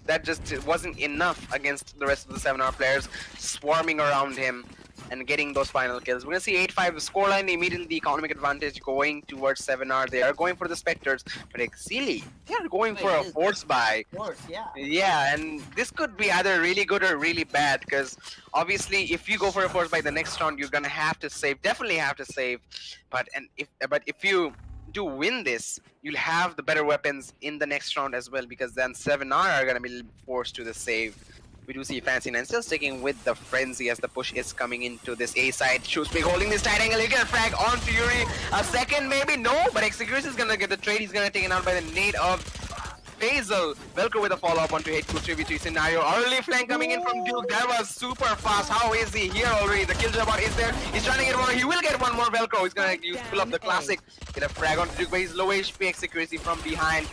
that just wasn't enough against the rest of the 7R players swarming around him and getting those final kills. We're gonna see 8-5 scoreline, immediately the economic advantage going towards 7R. They are going for the Spectres, but Exceeli, they are going for a force buy. Of course, yeah. Yeah, and this could be either really good or really bad, because obviously if you go for a force buy the next round, you're gonna have to save, definitely have to save. But if you do win this, you'll have the better weapons in the next round as well, because then 7R are gonna be forced to the save. We do see Fancy Nine still sticking with the frenzy as the push is coming into this A side. Shoespeak holding this tight angle. You get a frag onto Yuri. A second, maybe no, but Execution is gonna get the trade. He's gonna take it out by the nade of Faisal. Velcro with a follow-up onto Hate 2-3v3 scenario. Early flank coming in from Duke. That was super fast. How is he here already? The kill bot is there. He's trying to get one. He will get one more Velcro. He's gonna pull up the classic. Get a frag onto Duke, but he's low HP. Execution from behind.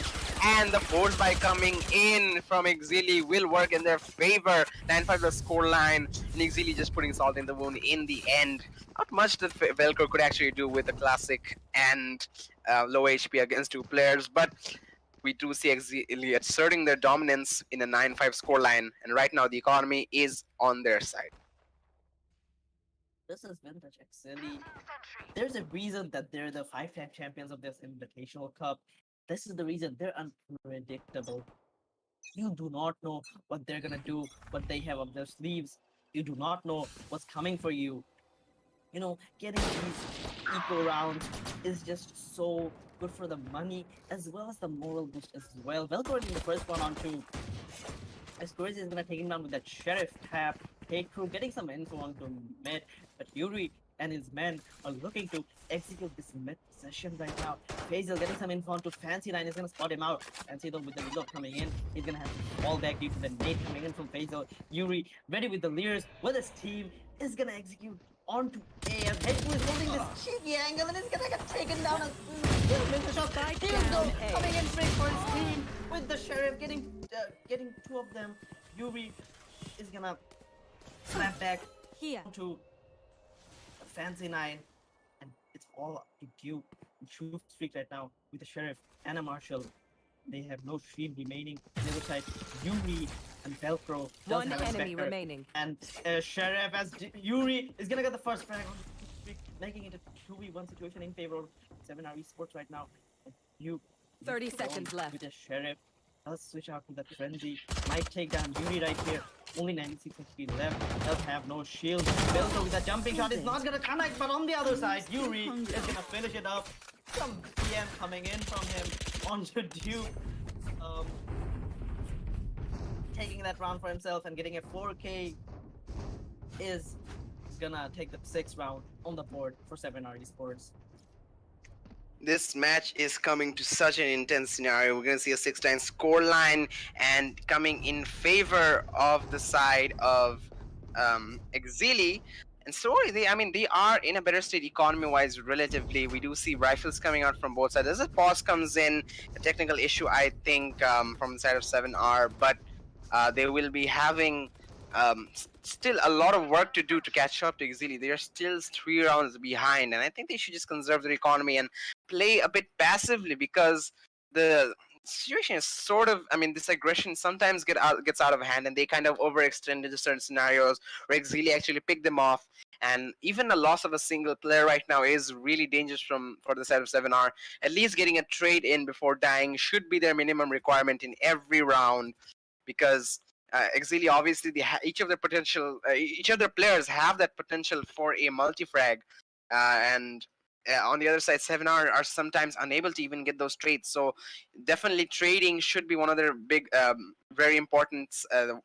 And the force by coming in from Exceeli will work in their favor. 9-5 the scoreline. And Exceeli just putting salt in the wound in the end. Not much that Velcro could actually do with the classic and low HP against two players, but we do see Exceeli asserting their dominance in a 9-5 scoreline, and right now the economy is on their side. This is vintage Exceeli. There's a reason that they're the 5-time champions of this Invitational Cup. This is the reason they're unpredictable. You do not know what they're gonna do, what they have up their sleeves. You do not know what's coming for you. You know, getting these eco rounds is just so good for the money as well as the moral boost as well. Velcro in the first one on two. Escoriz is gonna take him down with that Sheriff tap. Hate Crew getting some info onto mid, but Yuri and his men are looking to execute this mid session right now. Faisal getting some info onto Fancy Nine is gonna spot him out. Fancy though with the reload coming in, he's gonna have to fall back due to the nade coming in from Faisal. Yuri ready with the leers with his team is gonna execute onto AF. Hate Crew is holding this cheeky angle and is gonna get taken down as the shot. Here go coming in straight for his team with the Sheriff getting two of them. Yuri is gonna snap back Here. to Fancy Nine, and it's all up to Duke and Shoot Streak right now with the Sheriff and a Marshall. They have no shield remaining. On the other side, Yuri and Velcro does One have a enemy Spectre. remaining. And Sheriff as Yuri is gonna get the first frag on Shoot Streak, making it a 2v1 situation in favor of 7R Esports right now. And Duke 30 going seconds left. with the Sheriff. Let's switch out to that frenzy. Might take down Yuri right here. Only 96 HP left. Does have no shield. Velcro with that jumping shot is not gonna connect, but on the other side, Yuri is gonna finish it up. Some PM coming in from him onto Duke. Taking that round for himself and getting a 4K is gonna take the 6th round on the board for 7R Esports. This match is coming to such an intense scenario. We're going to see a 6-9 scoreline, and coming in favor of the side of Exceeli. And so they are in a better state economy-wise relatively. We do see rifles coming out from both sides. As a pause comes in, a technical issue, I think, from the side of 7R, but they will be having still a lot of work to do to catch up to Exceeli. They are still 3 rounds behind, and I think they should just conserve their economy and play a bit passively, because the situation is sort of, this aggression sometimes gets out of hand, and they kind of overextend into certain scenarios where Exceeli actually pick them off. And even a loss of a single player right now is really dangerous for the side of 7R. At least getting a trade in before dying should be their minimum requirement in every round, because Exceeli, obviously, each of their players have that potential for a multi-frag, and on the other side, 7R are sometimes unable to even get those trades. So definitely trading should be one of their big, very important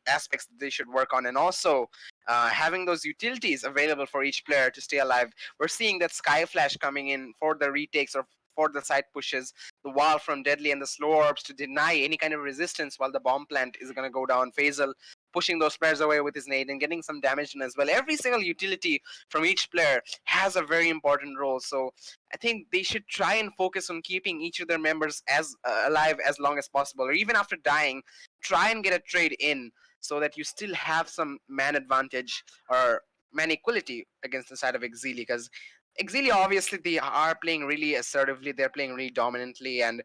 aspects that they should work on, and also having those utilities available for each player to stay alive. We're seeing that Sky Flash coming in for the retakes or for the side pushes, the wall from Deadly and the slow orbs to deny any kind of resistance while the bomb plant is going to go down. Faisal pushing those players away with his nade and getting some damage done as well. Every single utility from each player has a very important role. So I think they should try and focus on keeping each of their members as alive as long as possible, or even after dying, try and get a trade in so that you still have some man advantage or man equality against the side of Exceeli, because Exili obviously they are playing really assertively, they're playing really dominantly, and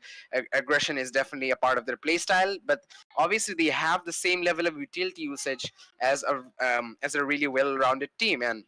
aggression is definitely a part of their play style. But obviously they have the same level of utility usage as a really well-rounded team, and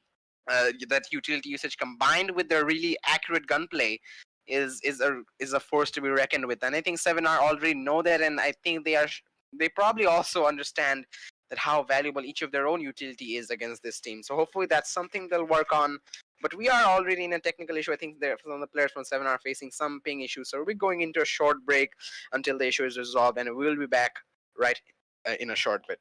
that utility usage combined with their really accurate gunplay is a force to be reckoned with. And I think 7R already know that, and I think they probably also understand that how valuable each of their own utility is against this team. So hopefully that's something they'll work on. But we are already in a technical issue. I think some of the players from 7 are facing some ping issues. So we're going into a short break until the issue is resolved, and we'll be back right in a short bit.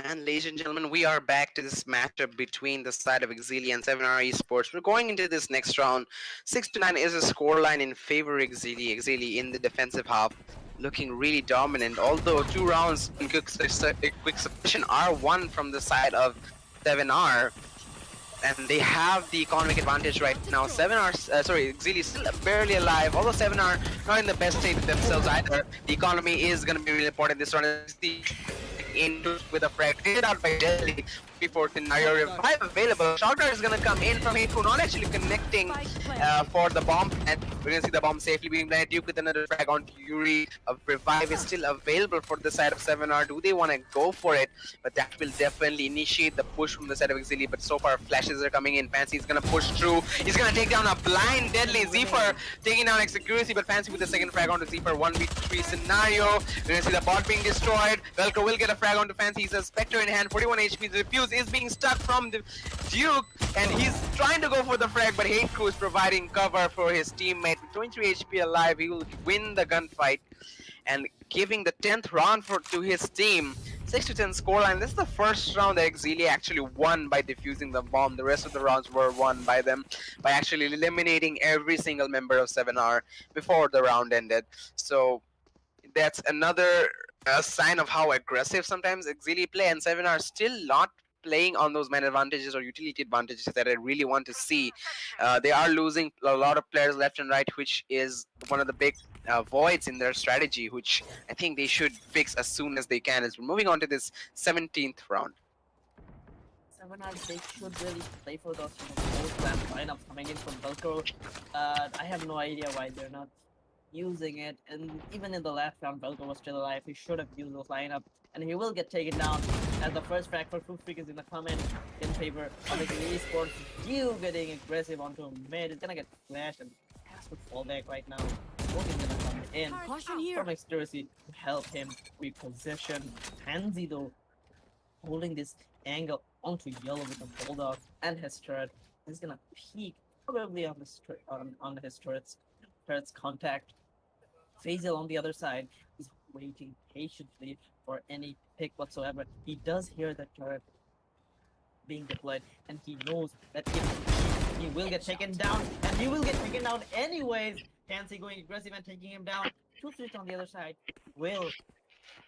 And ladies and gentlemen, we are back to this matchup between the side of Exceeli and 7R Esports. We're going into this next round. 6-9 is a scoreline in favor of Exceeli. Exceeli in the defensive half, looking really dominant. Although 2 rounds in quick succession are won from the side of 7R, and they have the economic advantage right now. 7R, Exceeli is still barely alive. Although 7R not in the best state themselves either. The economy is going to be really important this round. Into with a frag created out by Delhi before scenario revive available. Shotgun is gonna come in from Hitku, not actually connecting for the bomb, and we're gonna see the bomb safely being planted. Duke with another frag on Yuri. A revive is still available for the side of 7R. Do they want to go for it? But that will definitely initiate the push from the side of Exceeli. But so far flashes are coming in. Fancy is gonna push through. He's gonna take down a blind Deadly. Zephyr taking down Execucy, but Fancy with the second frag onto Zephyr. 1v3 scenario. We're gonna see the bot being destroyed. Velcro will get a frag onto Fancy. He's a Spectre in hand. 41 HP. The defuse is being stuck from the Duke, and he's trying to go for the frag, but Hate Crew is providing cover for his teammate. With 23 HP alive, he will win the gunfight and giving the 10th round to his team. 6-10 scoreline. This is the first round that Exceeli actually won by defusing the bomb. The rest of the rounds were won by them by actually eliminating every single member of 7R before the round ended. So that's another sign of how aggressive sometimes Exceeli play, and 7R still not playing on those man advantages or utility advantages that I really want to see. They are losing a lot of players left and right, which is one of the big voids in their strategy, which I think they should fix as soon as they can, as we're moving on to this 17th round. Seminar, they should really play for those both planned lineups coming in from Velcro. I have no idea why they're not using it. And even in the last round, Velcro was still alive. He should have used those lineups, and he will get taken down as the first frag for Fruit Freak is in the comment in favor of his Esports. You getting aggressive onto mid. It's gonna get flashed and has to fall back right now. Smoke is gonna come in Caution here. from Exceeli to help him reposition. Pansy though, holding this angle onto yellow with the bulldog and his turret. He's gonna peek probably on his on his turret's contact. Faisal on the other side is waiting patiently for any pick whatsoever. He does hear the turret being deployed, and he knows that if he will get taken down, and he will get taken down anyways. Pansy going aggressive and taking him down. 2-3 on the other side will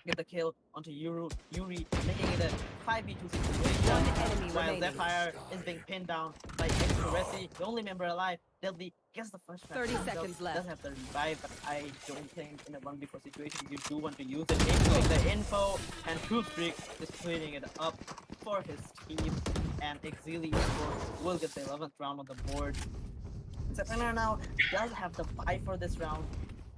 get the kill onto Yuri, making it a 5v2 situation. One enemy While remaining. Zephyr is being pinned down by Exceeli, the only member alive. Deadly gets the first frag. 30 seconds left. Does have the revive, but I don't think in a 1v4 situation you do want to use it. Taking the info, and Truth Freak is cleaning it up for his team. And Exceeli will get the 11th round on the board. Zephyr now does have the buy for this round.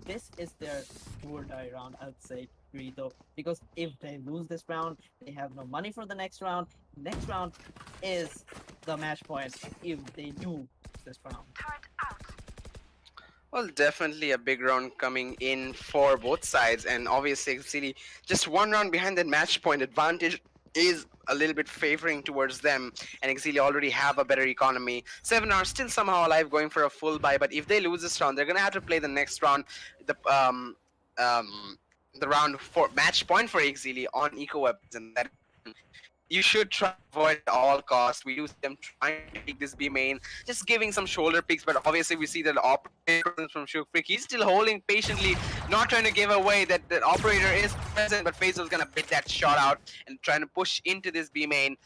This is their do or die round, I would say, though, because if they lose this round, they have no money for the next round. Next round is the match point if they do lose this round. Well, definitely a big round coming in for both sides, and obviously Exceeli just one round behind that match point advantage is a little bit favoring towards them, and Exceeli already have a better economy. 7 are still somehow alive, going for a full buy, but if they lose this round, they're gonna have to play the next round, the round for match point for Exceeli on eco weapons, and that you should try to avoid at all costs. We do see them trying to take this B main, just giving some shoulder picks, but obviously we see that operator from Shook Freak, he's still holding patiently, not trying to give away that the operator is present, but Faisal's gonna bait that shot out and trying to push into this B main.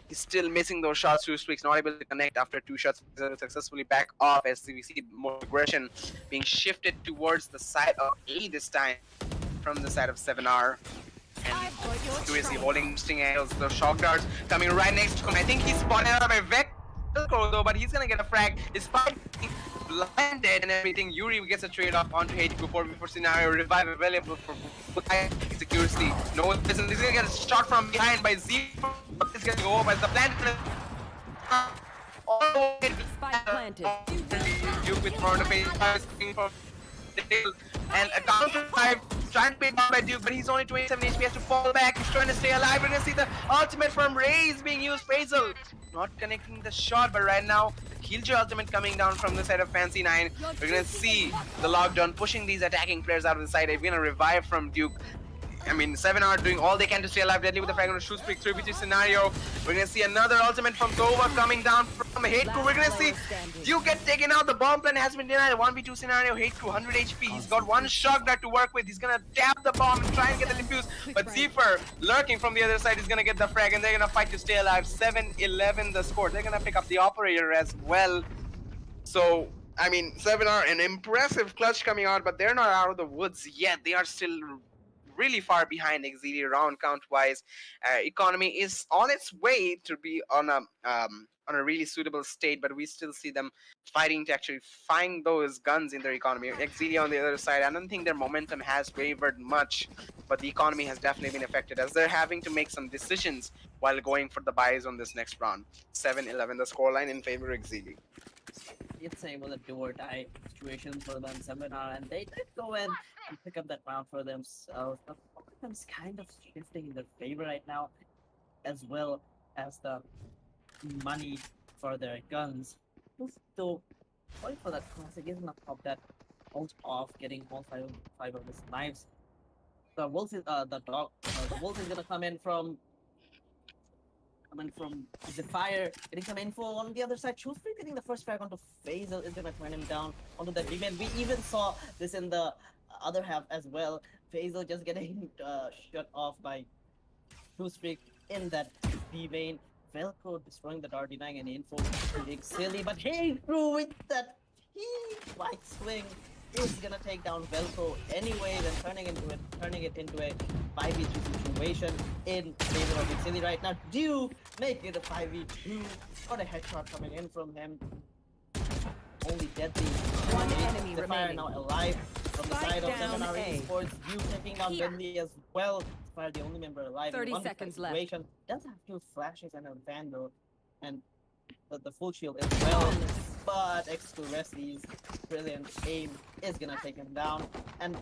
He's still missing those shots. Shook Freak's not able to connect after 2 shots, successfully back off as we see more aggression being shifted towards the side of A this time from the side of 7R. And seriously holding interesting angles, those shock darts coming right next to him. I think he's spotted out by Velcro though, but he's gonna get a frag despite being blinded and everything. Yuri gets a trade off onto H2 4v4 scenario, revive available for security. No, listen, he's gonna get a shot from behind by Z. He's gonna go over as the plant all the way Spike planted. Duke with front of face and a counter 5 trying to pay down by Duke, but he's only 27 HP, has to fall back. He's trying to stay alive. We're gonna see the ultimate from Raze being used. Faisal not connecting the shot, but right now Killjoy ultimate coming down from the side of Fancy 9. We're gonna see the lockdown pushing these attacking players out of the side. We're gonna revive from Duke. I mean, 7 are doing all they can to stay alive. Deadly with the frag on a Shoot Freak 3v3 scenario. We're gonna see another ultimate from Tova coming down from Hateku. We're gonna see Duke get taken out. The bomb plan has been denied. 1v2 scenario. Hateku 100 HP. He's got one shock dart to work with. He's gonna tap the bomb and try and get the defuse. But Zephyr lurking from the other side is gonna get the frag, and they're gonna fight to stay alive. 7-11 the score. They're gonna pick up the operator as well. So I mean, 7 are an impressive clutch coming out, but they're not out of the woods yet. They are still really far behind Exceeli round count wise. Economy is on its way to be on a really suitable state, but we still see them fighting to actually find those guns in their economy. Exceeli on the other side, I don't think their momentum has wavered much, but the economy has definitely been affected as they're having to make some decisions while going for the buys on this next round. 7-11 the scoreline in favor of Exceeli. It's a was a do or die situation for them, Seminar, and they did go in and pick up that round for themselves. But momentum's kind of shifting in their favor right now, as well as the money for their guns. So, going for that classic, he's gonna pop that ult off, getting all five of his knives. The wolf is the wolf is gonna come in from the fire, getting some info on the other side. Choosefree getting the first frag onto Faisal is gonna turn him down onto the demon. We even saw this in the other half as well. Faisal just getting shut off by Choosefree in that B main. Velcro destroying the dart, denying any info to Exceeli, but hey, through with that white swing is gonna take down Velcro anyways and turning it into a 5v3 situation in favor of Exceeli right now. Do make it a 5v2. Got a headshot coming in from him. Only deadly. One enemy The fire remaining. now alive from the Spike side of down 7R A. Esports. You taking down Here. Bentley as well. Fire the only member alive. 30 in one seconds left. situation. Does have two flashes and a vandal and the full shield as well. But X2 Ressy's brilliant aim is gonna take him down. And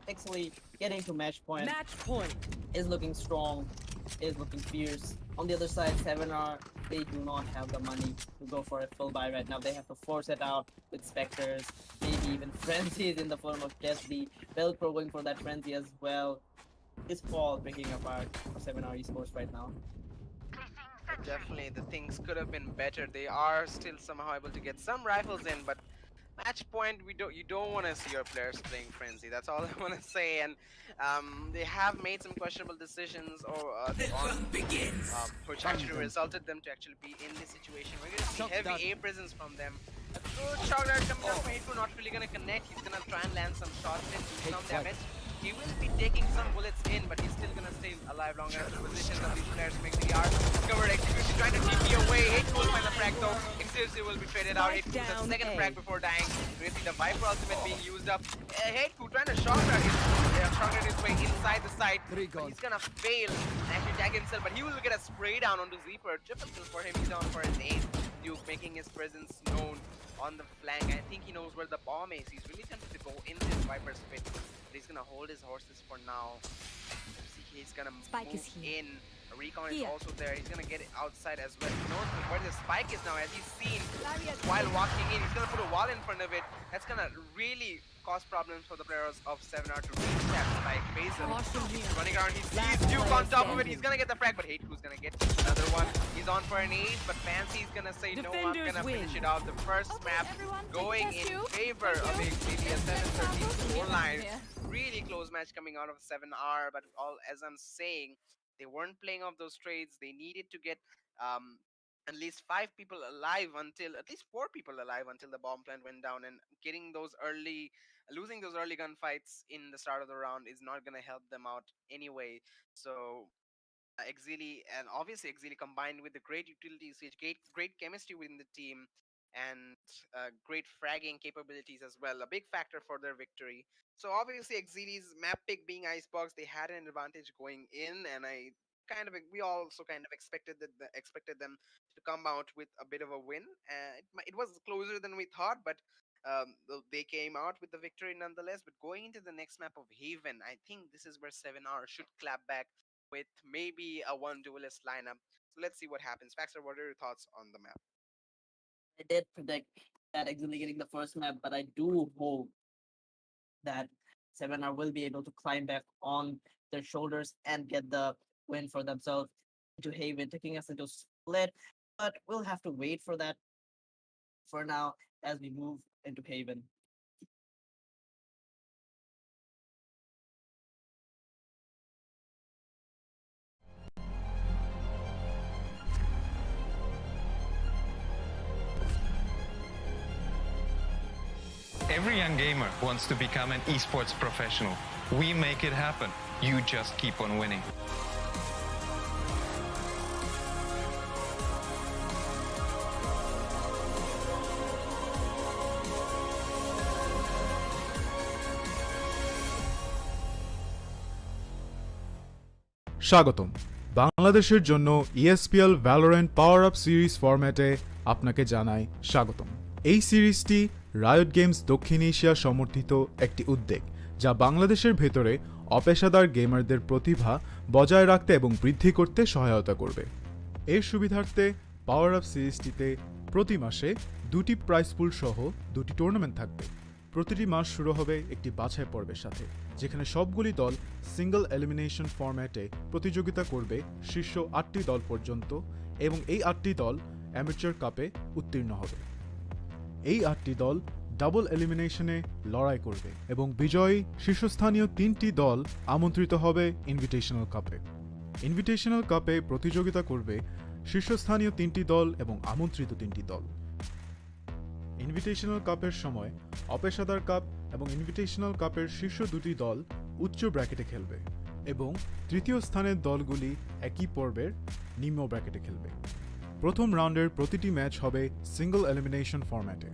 Exceeli getting to match point Match point. is looking strong, is looking fierce. On the other side, 7R, they do not have the money to go for a full buy right now. They have to force it out with Spectres, maybe even Frenzies in the form of Deathly. Velcro going for that Frenzy as well. It's all breaking apart for 7R Esports right now. Definitely, the things could have been better. They are still somehow able to get some rifles in, but match point, you don't want to see your players playing Frenzy. That's all I want to say. And they have made some questionable decisions which actually resulted them to actually be in this situation. We're going to see heavy A presence from them. A good shot coming down from Hateful, not really going to connect. He's going to try and land some shots in, do some damage. He will be taking some bullets in, but he's still gonna stay alive long enough. The positions of these players make the yard. Covered Execution trying to TP away. Hateful will find the frag though. Exceeli will be traded out. Hateful with the second frag before dying. We see the Viper ultimate being used up. Hateful trying to shotgun his way inside the site. But he's gonna fail and actually tag himself, but he will get a spray down onto Zeeper. Triple kill for him. He's down for his aim. Duke making his presence known on the flank. I think he knows where the bomb is. He's really tempted to go into his Viper's pit. He's gonna hold his horses for now. He's gonna Spike move is here. in. Recon is Here. also there. He's gonna get it outside as well. He knows where the spike is now, as he's seen while walking in. He's gonna put a wall in front of it. That's gonna really cause problems for the players of 7R to reach that spike. Basil running around. He sees Duke on top of it. He's gonna get the frag, but Hateful's gonna get another one. He's on for an ace, but Fancy's gonna say no. I'm Defenders gonna finish win. it out. The first map going in favor of Exceeli. A 7-13 scoreline. Really close match coming out of 7R, but all as I'm saying, they weren't playing off those trades. They needed to get at least 5 people alive until at least 4 people alive until the bomb plant went down, and losing those early gunfights in the start of the round is not going to help them out anyway. So Exceeli, and obviously Exceeli combined with the great utility switch, great chemistry within the team, and great fragging capabilities as well, a big factor for their victory. So obviously Exceeli's map pick being Icebox, they had an advantage going in, and we also kind of expected them to come out with a bit of a win. It was closer than we thought, but they came out with the victory nonetheless. But going into the next map of Haven, I think this is where 7R should clap back with maybe a 1 duelist lineup. So let's see what happens. Faxer, what are your thoughts on the map? I did predict that Exceeli getting the first map, but I do hope that 7R will be able to climb back on their shoulders and get the win for themselves into Haven, taking us into split. But we'll have to wait for that for now as we move into Haven. Every young gamer wants to become an esports professional. We make it happen. You just keep on winning. স্বাগতম বাংলাদেশের জন্য ESPL Valorant PowerUp series ফরম্যাটে আপনাকে জানাই স্বাগতম। এই সিরিজটি riot games দক্ষিণ এশিয়া সমর্থিত একটি উদ্যোগ, যা বাংলাদেশের ভেতরে অপেশাদার গেমারদের প্রতিভা বজায় রাখতে এবং বৃদ্ধি করতে সহায়তা করবে। এর সুবিধার্থে পাওয়ার আপ সিরিজটিতে প্রতি মাসে 2টি প্রাইজ পুল সহ 2টি টুর্নামেন্ট থাকবে। প্রতিটি মাস শুরু হবে একটি বাছাই পর্বের সাথে, যেখানে সবগুলি দল সিঙ্গল এলিমিনেশন ফরম্যাটে প্রতিযোগিতা করবে শীর্ষ 8টি দল পর্যন্ত, এবং এই 8টি দল অ্যামেচার কাপে উত্তীর্ণ হবে। এই 8টি দল ডাবল এলিমিনেশনে লড়াই করবে এবং বিজয়ী শীর্ষস্থানীয় 3টি দল আমন্ত্রিত হবে ইনভিটেশনাল কাপে। ইনভিটেশনাল কাপে প্রতিযোগিতা করবে শীর্ষস্থানীয় 3টি দল এবং আমন্ত্রিত 3টি দল। ইনভিটেশনাল কাপের সময় অপেশাদার কাপ এবং ইনভিটেশনাল কাপের শীর্ষ দুটি দল উচ্চ ব্র্যাকেটে খেলবে এবং তৃতীয় স্থানের দলগুলি একই পর্বের নিম্ন ব্র্যাকেটে খেলবে। প্রথম রাউন্ডের প্রতিটি ম্যাচ হবে সিঙ্গল এলিমিনেশন ফরম্যাটে।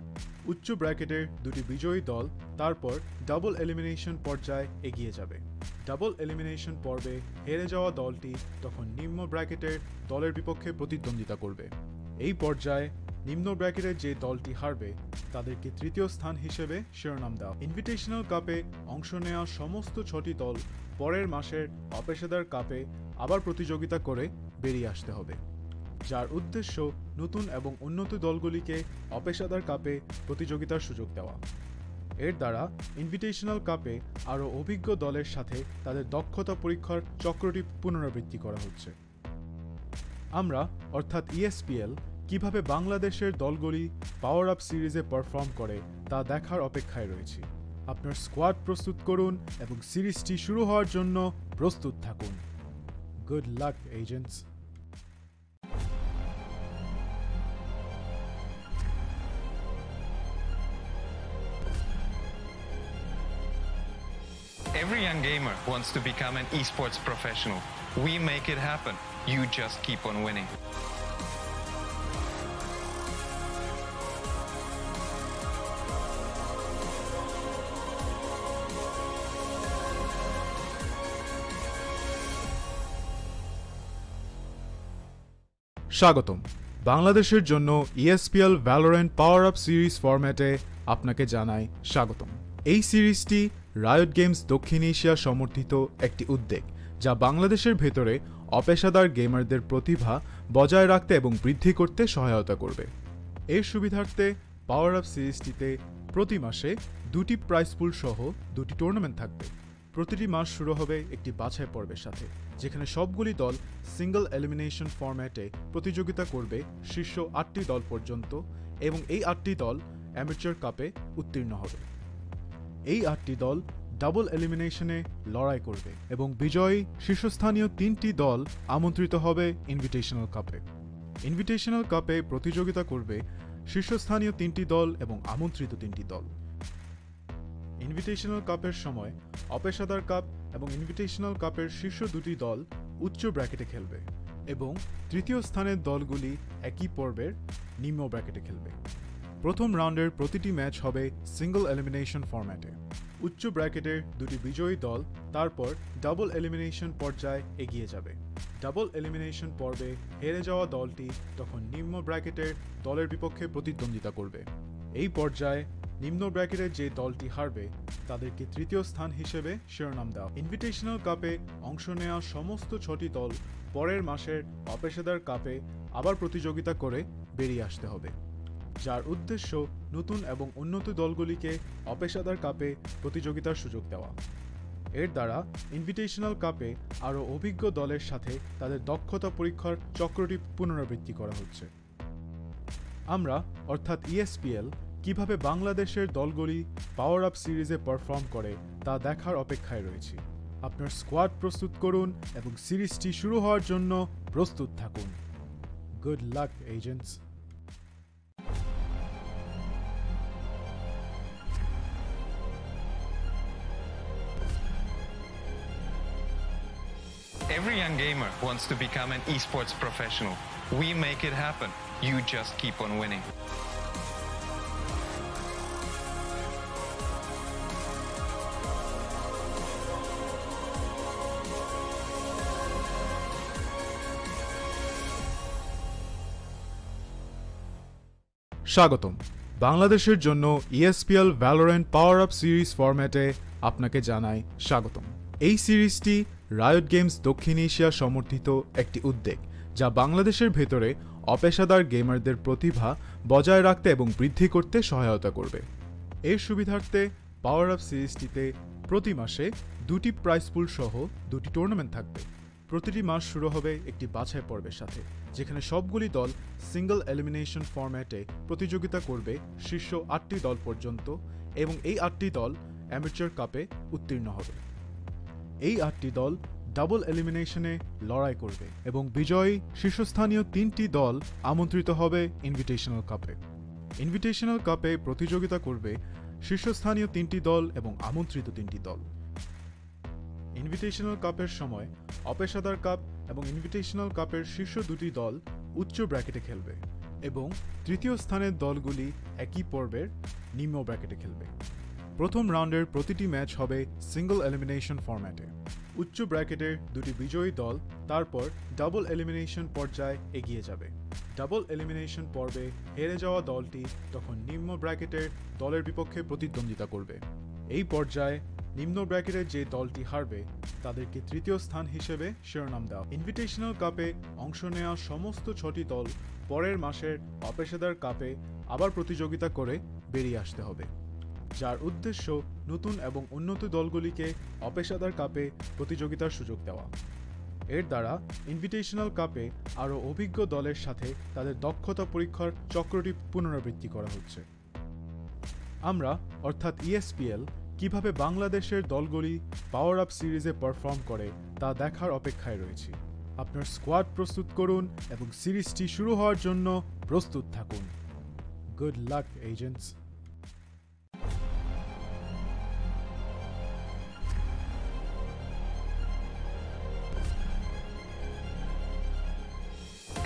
উচ্চ ব্র্যাকেটের দুটি বিজয়ী দল তারপর ডাবল এলিমিনেশন পর্যায়ে এগিয়ে যাবে। ডাবল এলিমিনেশন পর্বে হেরে যাওয়া দলটি তখন নিম্ন ব্র্যাকেটের দলের বিপক্ষে প্রতিদ্বন্দ্বিতা করবে। এই পর্যায়ে নিম্ন ব্র্যাকেটের যে দলটি হারবে তাদেরকে তৃতীয় স্থান হিসেবে শিরোনাম দেওয়া। ইনভিটেশনাল কাপে অংশ নেওয়া সমস্ত 6টি দল পরের মাসের অপেশাদার কাপে আবার প্রতিযোগিতা করে বেরিয়ে আসতে হবে, যার উদ্দেশ্য নতুন এবং উন্নত দলগুলিকে অপেশাদার কাপে প্রতিযোগিতার সুযোগ দেওয়া। এর দ্বারা ইনভিটেশনাল কাপে আরও অভিজ্ঞ দলের সাথে তাদের দক্ষতা পরীক্ষার চক্রটি পুনরাবৃত্তি করা হচ্ছে। আমরা অর্থাৎ ESPL কিভাবে বাংলাদেশের দলগুলি পাওয়ার আপ সিরিজে পারফর্ম করে তা দেখার অপেক্ষায় রয়েছি। আপনার স্কোয়াড প্রস্তুত করুন এবং সিরিজটি শুরু হওয়ার জন্য প্রস্তুত থাকুন। Good luck agents. Every young gamer wants to become an esports professional. We make it happen. You just keep on winning. স্বাগতম। বাংলাদেশের জন্য ESPL Valorant PowerUp সিরিজ ফরম্যাটে আপনাকে জানাই স্বাগতম। এই সিরিজটি রায়ট গেমস দক্ষিণ এশিয়া সমর্থিত একটি উদ্যোগ, যা বাংলাদেশের ভেতরে অপেশাদার গেমারদের প্রতিভা বজায় রাখতে এবং বৃদ্ধি করতে সহায়তা করবে। এর সুবিধার্থে পাওয়ার আপ সিরিজটিতে প্রতি মাসে 2টি প্রাইজ পুল সহ 2টি টুর্নামেন্ট থাকবে। প্রতিটি মাস শুরু হবে একটি বাছাই পর্বের সাথে, যেখানে সবগুলি দল সিঙ্গল এলিমিনেশন ফরম্যাটে প্রতিযোগিতা করবে শীর্ষ 8টি দল পর্যন্ত এবং এই 8টি দল অ্যামেচার কাপে উত্তীর্ণ হবে। এই 8টি দল ডাবল এলিমিনেশনে লড়াই করবে এবং বিজয়ী শীর্ষস্থানীয় 3টি দল আমন্ত্রিত হবে ইনভিটেশনাল কাপে। ইনভিটেশনাল কাপে প্রতিযোগিতা করবে শীর্ষস্থানীয় 3টি দল এবং আমন্ত্রিত 3টি দল। ইনভিটেশনাল কাপের সময় অপেশাদার কাপ এবং ইনভিটেশনাল কাপের শীর্ষ দুটি দল উচ্চ ব্র্যাকেটে খেলবে এবং তৃতীয় স্থানের দলগুলি একই পর্বের নিম্ন ব্র্যাকেটে খেলবে। প্রথম রাউন্ডের প্রতিটি ম্যাচ হবে সিঙ্গল এলিমিনেশন ফরম্যাটে। উচ্চ ব্র্যাকেটের দুটি বিজয়ী দল তারপর ডাবল এলিমিনেশন পর্যায়ে এগিয়ে যাবে। ডাবল এলিমিনেশন পর্বে হেরে যাওয়া দলটি তখন নিম্ন ব্র্যাকেটের দলের বিপক্ষে প্রতিদ্বন্দ্বিতা করবে। এই পর্যায়ে নিম্ন ব্র্যাকেটের যে দলটি হারবে তাদেরকে তৃতীয় স্থান হিসেবে শিরোনাম দেওয়া। ইনভিটেশনাল কাপে অংশ নেওয়া সমস্ত 6টি দল পরের মাসের অপেশাদার কাপে আবার প্রতিযোগিতা করে বেরিয়ে আসতে হবে, যার উদ্দেশ্য নতুন এবং উন্নত দলগুলিকে অপেশাদার কাপে প্রতিযোগিতার সুযোগ দেওয়া। এর দ্বারা ইনভিটেশনাল কাপে আরও অভিজ্ঞ দলের সাথে তাদের দক্ষতা পরীক্ষার চক্রটি পুনরাবৃত্তি করা হচ্ছে। আমরা অর্থাৎ ESPL কিভাবে বাংলাদেশের দলগুলি পাওয়ার আপ সিরিজে পারফর্ম করে তা দেখার অপেক্ষায় রয়েছি। আপনার স্কোয়াড প্রস্তুত করুন এবং সিরিজটি শুরু হওয়ার জন্য প্রস্তুত থাকুন। Good luck agents. Every young gamer wants to become an esports professional. We make it happen. You just keep on winning. স্বাগতম। বাংলাদেশের জন্য ESPL Valorant PowerUp সিরিজ ফরম্যাটে আপনাকে জানাই স্বাগতম। এই সিরিজটি রায়ট গেমস দক্ষিণ এশিয়া সমর্থিত একটি উদ্যোগ, যা বাংলাদেশের ভেতরে অপেশাদার গেমারদের প্রতিভা বজায় রাখতে এবং বৃদ্ধি করতে সহায়তা করবে। এর সুবিধার্থে পাওয়ার আপ সিরিজটিতে প্রতি মাসে 2টি প্রাইজ পুল সহ 2টি টুর্নামেন্ট থাকবে। প্রতিটি মাস শুরু হবে একটি বাছাই পর্বের সাথে, যেখানে সবগুলি দল সিঙ্গল এলিমিনেশন ফরম্যাটে প্রতিযোগিতা করবে শীর্ষ 8টি দল পর্যন্ত এবং এই 8টি দল অ্যামেচার কাপে উত্তীর্ণ হবে। এই 8টি দল ডাবল এলিমিনেশনে লড়াই করবে এবং বিজয়ী শীর্ষস্থানীয় 3টি দল আমন্ত্রিত হবে ইনভিটেশনাল কাপে। ইনভিটেশনাল কাপে প্রতিযোগিতা করবে শীর্ষস্থানীয় 3টি দল এবং আমন্ত্রিত 3টি দল। ইনভিটেশনাল কাপের সময় অপেশাদার কাপ এবং ইনভিটেশনাল কাপের শীর্ষ 2টি দল উচ্চ ব্র্যাকেটে খেলবে এবং তৃতীয় স্থানের দলগুলি একই পর্বের নিম্ন ব্র্যাকেটে খেলবে। প্রথম রাউন্ডের প্রতিটি ম্যাচ হবে সিঙ্গল এলিমিনেশন ফরম্যাটে। উচ্চ ব্র্যাকেটের 2টি বিজয়ী দল তারপর ডাবল এলিমিনেশন পর্যায়ে এগিয়ে যাবে। ডাবল এলিমিনেশন পর্বে হেরে যাওয়া দলটি তখন নিম্ন ব্র্যাকেটের দলের বিপক্ষে প্রতিদ্বন্দ্বিতা করবে। এই পর্যায়ে নিম্ন ব্র্যাকেটের যে দলটি হারবে তাদেরকে তৃতীয় স্থান হিসেবে শিরোনাম দেওয়া। ইনভিটেশনাল কাপে অংশ নেওয়া সমস্ত 6টি দল পরের মাসের অপেশাদার কাপে আবার প্রতিযোগিতা করে বেরিয়ে আসতে হবে, যার উদ্দেশ্য নতুন এবং উন্নত দলগুলিকে অপেশাদার কাপে প্রতিযোগিতার সুযোগ দেওয়া। এর দ্বারা ইনভিটেশনাল কাপে আরও অভিজ্ঞ দলের সাথে তাদের দক্ষতা পরীক্ষার চক্রটি পুনরাবৃত্তি করা হচ্ছে। আমরা অর্থাৎ ইএসপিএল কিভাবে বাংলাদেশের দলগুলি পাওয়ার আপ সিরিজে পারফর্ম করে তা দেখার অপেক্ষায় রয়েছি। আপনার স্কোয়াড প্রস্তুত করুন এবং সিরিজটি শুরু হওয়ার জন্য প্রস্তুত থাকুন। Good luck agents.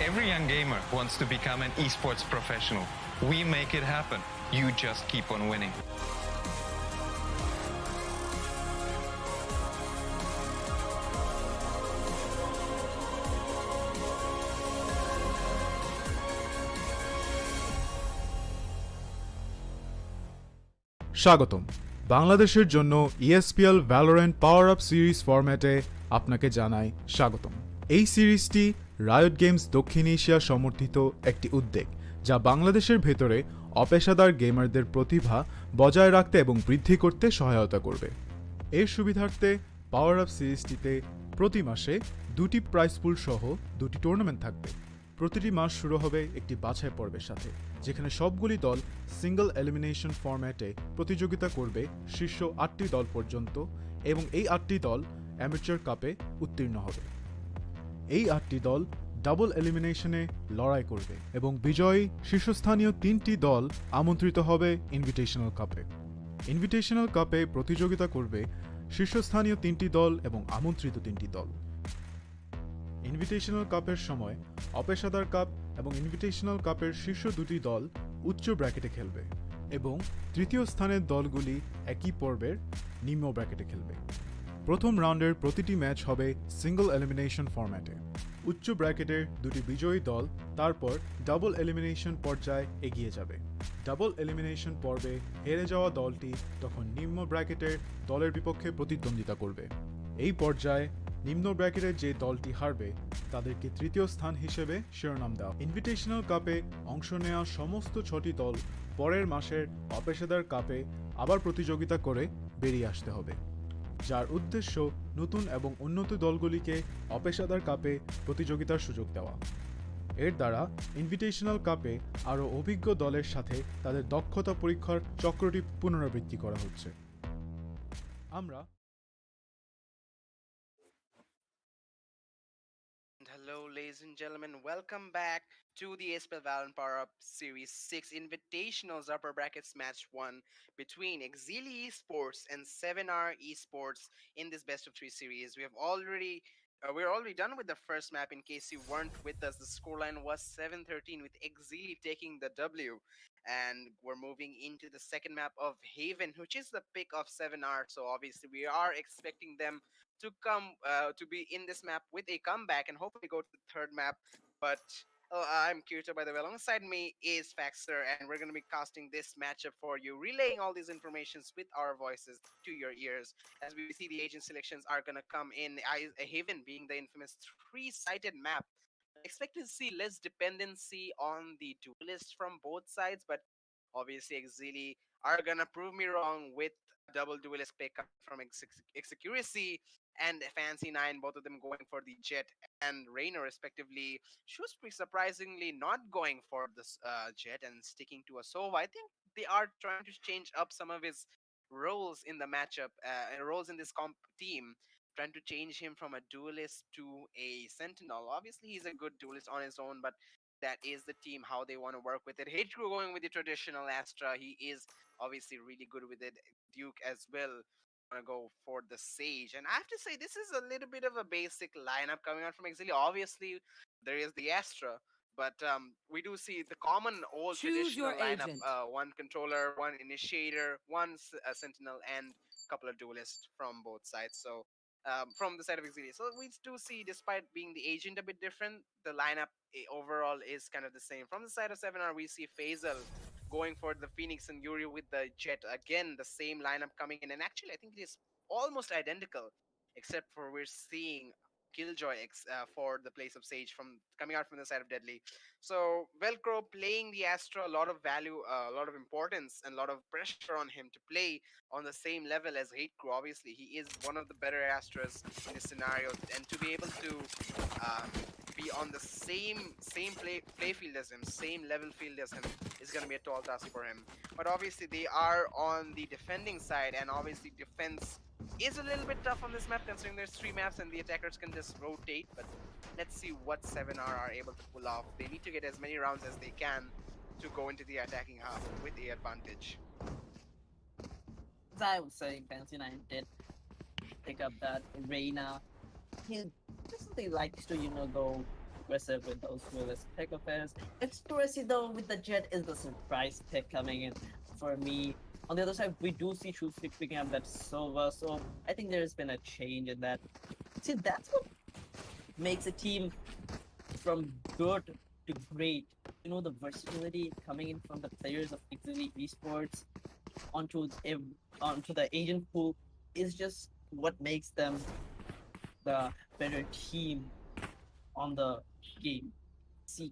Every young gamer wants to become an esports professional. We make it happen. You just keep on winning. স্বাগতম। বাংলাদেশের জন্য ESPL Valorant PowerUp সিরিজ ফরম্যাটে আপনাকে জানাই স্বাগতম। এই সিরিজটি রায়ট গেমস দক্ষিণ এশিয়া সমর্থিত একটি উদ্যোগ, যা বাংলাদেশের ভেতরে অপেশাদার গেমারদের প্রতিভা বজায় রাখতে এবং বৃদ্ধি করতে সহায়তা করবে। এর সুবিধার্থে পাওয়ার আপ সিরিজটিতে প্রতি মাসে 2টি প্রাইজ পুল সহ 2টি টুর্নামেন্ট থাকবে। প্রতিটি মাস শুরু হবে একটি বাছাই পর্বের সাথে, যেখানে সবগুলি দল সিঙ্গল এলিমিনেশন ফরম্যাটে প্রতিযোগিতা করবে শীর্ষ 8টি দল পর্যন্ত এবং এই 8টি দল অ্যামেচার কাপে উত্তীর্ণ হবে। এই 8টি দল ডাবল এলিমিনেশনে লড়াই করবে এবং বিজয়ী শীর্ষস্থানীয় 3টি দল আমন্ত্রিত হবে ইনভিটেশনাল কাপে। ইনভিটেশনাল কাপে প্রতিযোগিতা করবে শীর্ষস্থানীয় 3টি দল এবং আমন্ত্রিত 3টি দল। ইনভিটেশনাল কাপের সময় অপেশাদার কাপ এবং ইনভিটেশনাল কাপের শীর্ষ 2টি দল উচ্চ ব্র্যাকেটে খেলবে এবং তৃতীয় স্থানের দলগুলি একই পর্বের নিম্ন ব্র্যাকেটে খেলবে। প্রথম রাউন্ডের প্রতিটি ম্যাচ হবে সিঙ্গল এলিমিনেশন ফরম্যাটে। উচ্চ ব্র্যাকেটের 2টি বিজয়ী দল তারপর ডাবল এলিমিনেশন পর্যায়ে এগিয়ে যাবে। ডাবল এলিমিনেশন পর্বে হেরে যাওয়া দলটি তখন নিম্ন ব্র্যাকেটের দলের বিপক্ষে প্রতিদ্বন্দ্বিতা করবে। এই পর্যায়ে নিম্ন ব্র্যাকেটের যে দলটি হারবে তাদেরকে তৃতীয় স্থান হিসেবে শিরোনাম দেওয়া। ইনভিটেশনাল কাপে অংশ নেওয়া সমস্ত 6টি দল পরের মাসের অপেশাদার কাপে আবার প্রতিযোগিতা করে বেরিয়ে আসতে হবে, যার উদ্দেশ্য নতুন এবং উন্নত দলগুলিকে অপেশাদার কাপে প্রতিযোগিতার সুযোগ দেওয়া। এর দ্বারা ইনভিটেশনাল কাপে আরও অভিজ্ঞ দলের সাথে তাদের দক্ষতা পরীক্ষার চক্রটি পুনরাবৃত্তি করা হচ্ছে। আমরা Hello, ladies and gentlemen. Welcome back to the ESPL Valorant PowerUp Series 6 Invitationals Upper Brackets Match 1 between Exceeli Esports and 7R Esports in this best of 3 series. We're already done with the first map. In case you weren't with us, the scoreline was 7-13 with Exceeli taking the W. And we're moving into the second map of Haven, which is the pick of 7R. So obviously we are expecting them to come to be in this map with a comeback and hopefully go to the third map. But I'm Kirito, by the way. Alongside me is Faxer, and we're going to be casting this matchup for you, relaying all these informations with our voices to your ears. As we see, the agent selections are going to come in. Haven being the infamous three-sided map. Expect to see less dependency on the duelist from both sides, but obviously Exili are gonna prove me wrong with a double duelist pickup from Execuracy and Fancy Nine, both of them going for the Jet and Rainer respectively. Shrewsbury surprisingly not going for this Jet and sticking to a Sova. I think they are trying to change up some of his roles in the matchup, roles in this comp team, trying to change him from a duelist to a sentinel. Obviously, he's a good duelist on his own, but that is the team, how they want to work with it. Hate Crew going with the traditional Astra. He is obviously really good with it. Duke as well. Want to go for the Sage. And I have to say, this is a little bit of a basic lineup coming out from Exceeli. Obviously, there is the Astra. But we do see the common old Choose traditional your lineup: agent. one controller, one initiator, one sentinel, and a couple of duelists from both sides. So from the side of Exceeli. So we do see, despite being the agent a bit different, the lineup overall is kind of the same. From the side of 7R, we see Faisal going for the Phoenix and Yuri with the Jet. Again, the same lineup coming in. And actually, I think it is almost identical, except for we're seeing Killjoy for the place of Sage from coming out from the side of Deadly. So Velcro playing the Astra, a lot of value, a lot of importance, and a lot of pressure on him to play on the same level as Hate Crew. Obviously, he is one of the better Astras in this scenario, and to be able to uh, be on the same play field as him, same level field as him, is going to be a tall task for him. But obviously, they are on the defending side, and obviously, defense is a little bit tough on this map, considering there's 3 maps and the attackers can just rotate. But let's see what 7R are able to pull off. They need to get as many rounds as they can to go into the attacking half with the advantage. As I was saying, Fancy 9 did pick up that Reina. He definitely likes to, go aggressive with those duelist pick of his. Exploratory though with the Jet is the surprise pick coming in for me. On the other side, we do see Shrewsbury picking up that Sova, so I think there's been a change in that. See, that's what makes a team from good to great. The versatility coming in from the players of Exceeli Esports onto the agent pool is just what makes them the better team on the game. See,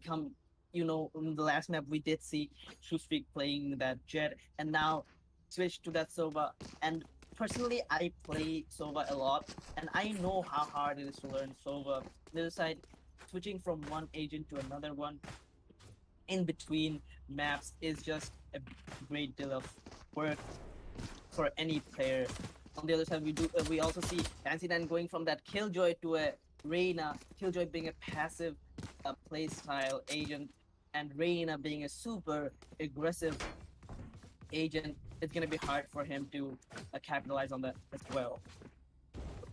in the last map we did see Shrewsbury playing that Jet, and now switch to that Sova. And personally, I play Sova a lot, and I know how hard it is to learn Sova. On the other side, switching from one agent to another one in between maps is just a great deal of work for any player. On the other side, we also see Fancy Dan going from that Killjoy to a Reina. Killjoy being a passive playstyle agent, and Reina being a super aggressive agent. It's gonna be hard for him to capitalize on that as well.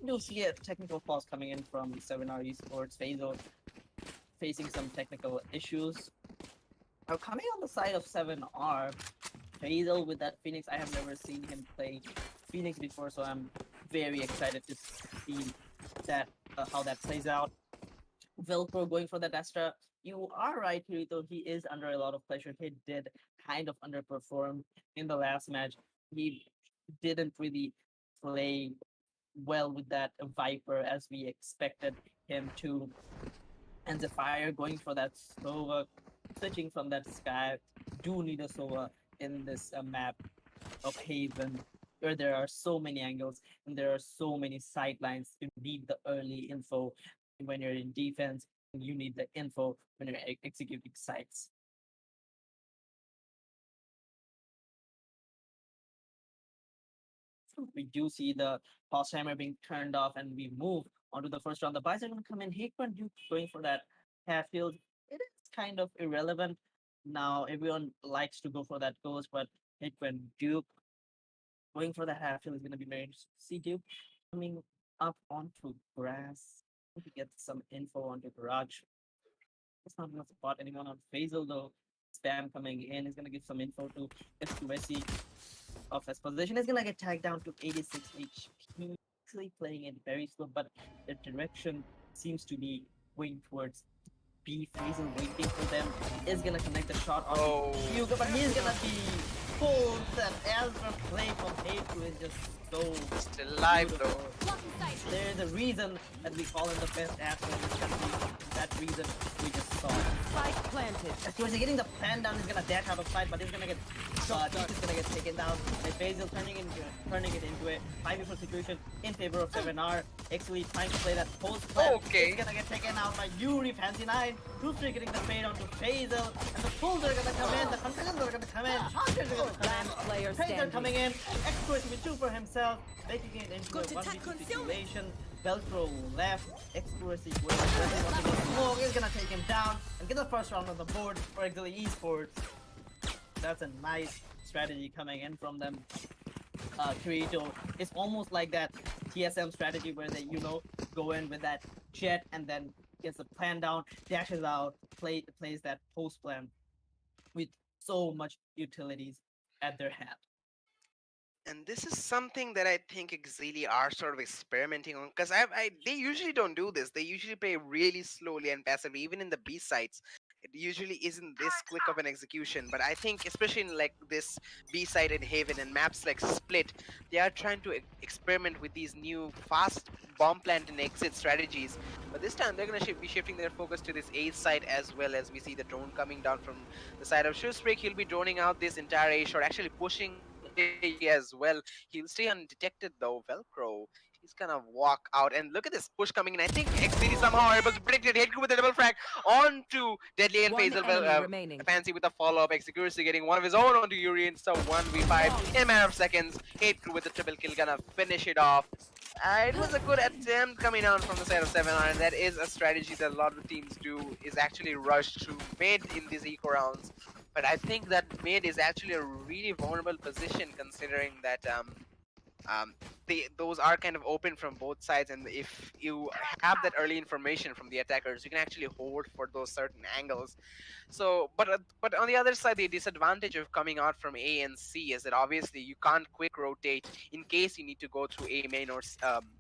You'll see a technical pause coming in from 7R Esports. Faisal facing some technical issues. Now coming on the side of 7R, Faisal with that Phoenix, I have never seen him play Phoenix before, so I'm very excited to see that how that plays out. Velcro going for that Astra. You are right, Kirito. He is under a lot of pressure. He did kind of underperform in the last match. He didn't really play well with that Viper as we expected him to. And the Fire going for that Sova, switching from that Sky. Do need a Sova in this map of Haven, where there are so many angles and there are so many sidelines. You need the early info when you're in defense, and you need the info when you're executing sites. We do see the pulse timer being turned off, and we move onto the first round. The buys are going to come in. Hakon Duke going for that half field. It is kind of irrelevant. Now everyone likes to go for that ghost, but Hakon Duke going for the half field is going to be very interesting. See Duke coming up onto grass to get some info onto Garage. It's not enough to spot anyone on Faisal though. Spam coming in is going to give some info to Messi of his position. Is going to get tagged down to 86 HP. Actually playing it very slow, but the direction seems to be going towards B. Faisal waiting for them. Is going to connect the shot on Hugo, but he's going to be pulled. That Ezra play from A2 is just so Still alive though. There's a reason that we call him the best athlete in this country. That reason we just saw. Spike planted. As soon as getting the plan down, he's gonna dash out of sight, but he's gonna get Deep is gonna get taken down. And Basil turning it into a 5v4 situation in favor of 7R. Exceeli trying to play that post plan. Okay. He's gonna get taken out by Yuri, Fancy 9. Shrewsbury getting the fade onto Faisal. And the pulls are gonna come in, the Hunters are gonna come in, Hunters are gonna come Last player in. Faisal standing. coming in, Exploit with 2 for himself, making it into Go a to 1v2 attack concealment. situation. Velcro left, Exceeli going onto the smoke is gonna take him down and get the first round on the board for Exceeli Esports. That's a nice strategy coming in from them. Creato, it's almost like that TSM strategy where they, go in with that jet and then gets the plan down, dashes out, plays that post plan with so much utilities at their hand. And this is something that I think Exceeli are sort of experimenting on, because they usually don't do this. They usually play really slowly and passively, even in the B sites. It usually isn't this quick of an execution, but I think especially in like this B site in Haven and maps like Split, they are trying to experiment with these new fast bomb plant and exit strategies. But this time they're going to be shifting their focus to this A site, as well as we see the drone coming down from the side of Shoesbreak. He'll be droning out this entire A short, actually pushing as well. He'll stay undetected though. Velcro, he's gonna walk out, and look at this push coming in. I think Exceeli somehow are able to predict it. Hit with a double frag onto Deadly and One Faisal. enemy remaining. Fancy with a follow-up. Execution getting one of his own onto Yuri, and so 1v5 in a matter of seconds. Hate with the triple kill, gonna finish it off. It was a good attempt coming out from the side of 7R, and that is a strategy that a lot of teams do, is actually rush through mid in these eco rounds. But I think that mid is actually a really vulnerable position, considering that those are kind of open from both sides, and if you have that early information from the attackers, you can actually hold for those certain angles. So, but on the other side, the disadvantage of coming out from A and C is that obviously you can't quick rotate in case you need to go through A main or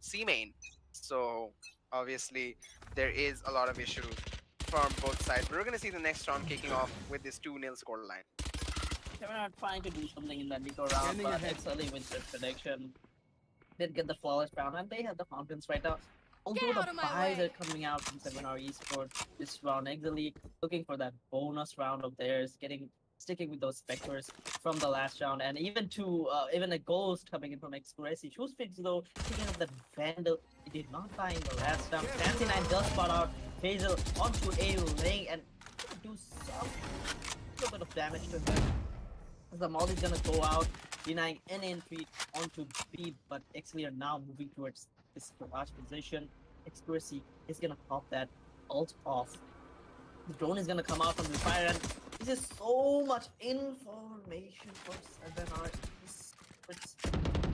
C main. So obviously there is a lot of issue from both sides. We're gonna see the next round kicking off with this 2-0 scoreline. They were not trying to do something in that Nico round, but Exceeli with their prediction did get the flawless round, and they have the confidence right now. Although the buys are coming out from 7R Esports this round, Exceeli looking for that bonus round of theirs, sticking with those specters from the last round, and even a ghost coming in from Exceeli. Shoesfix though picking up that Vandal. He did not buy in the last round. Fancy 9 does spot out Faisal onto a lane and do some little bit of damage to him. The Molly's gonna go out, denying any entry onto B, but Exceeli are now moving towards this garage position. Exceeli is gonna pop that ult off. The drone is gonna come out from the fire, and this is so much information for 7R Esports.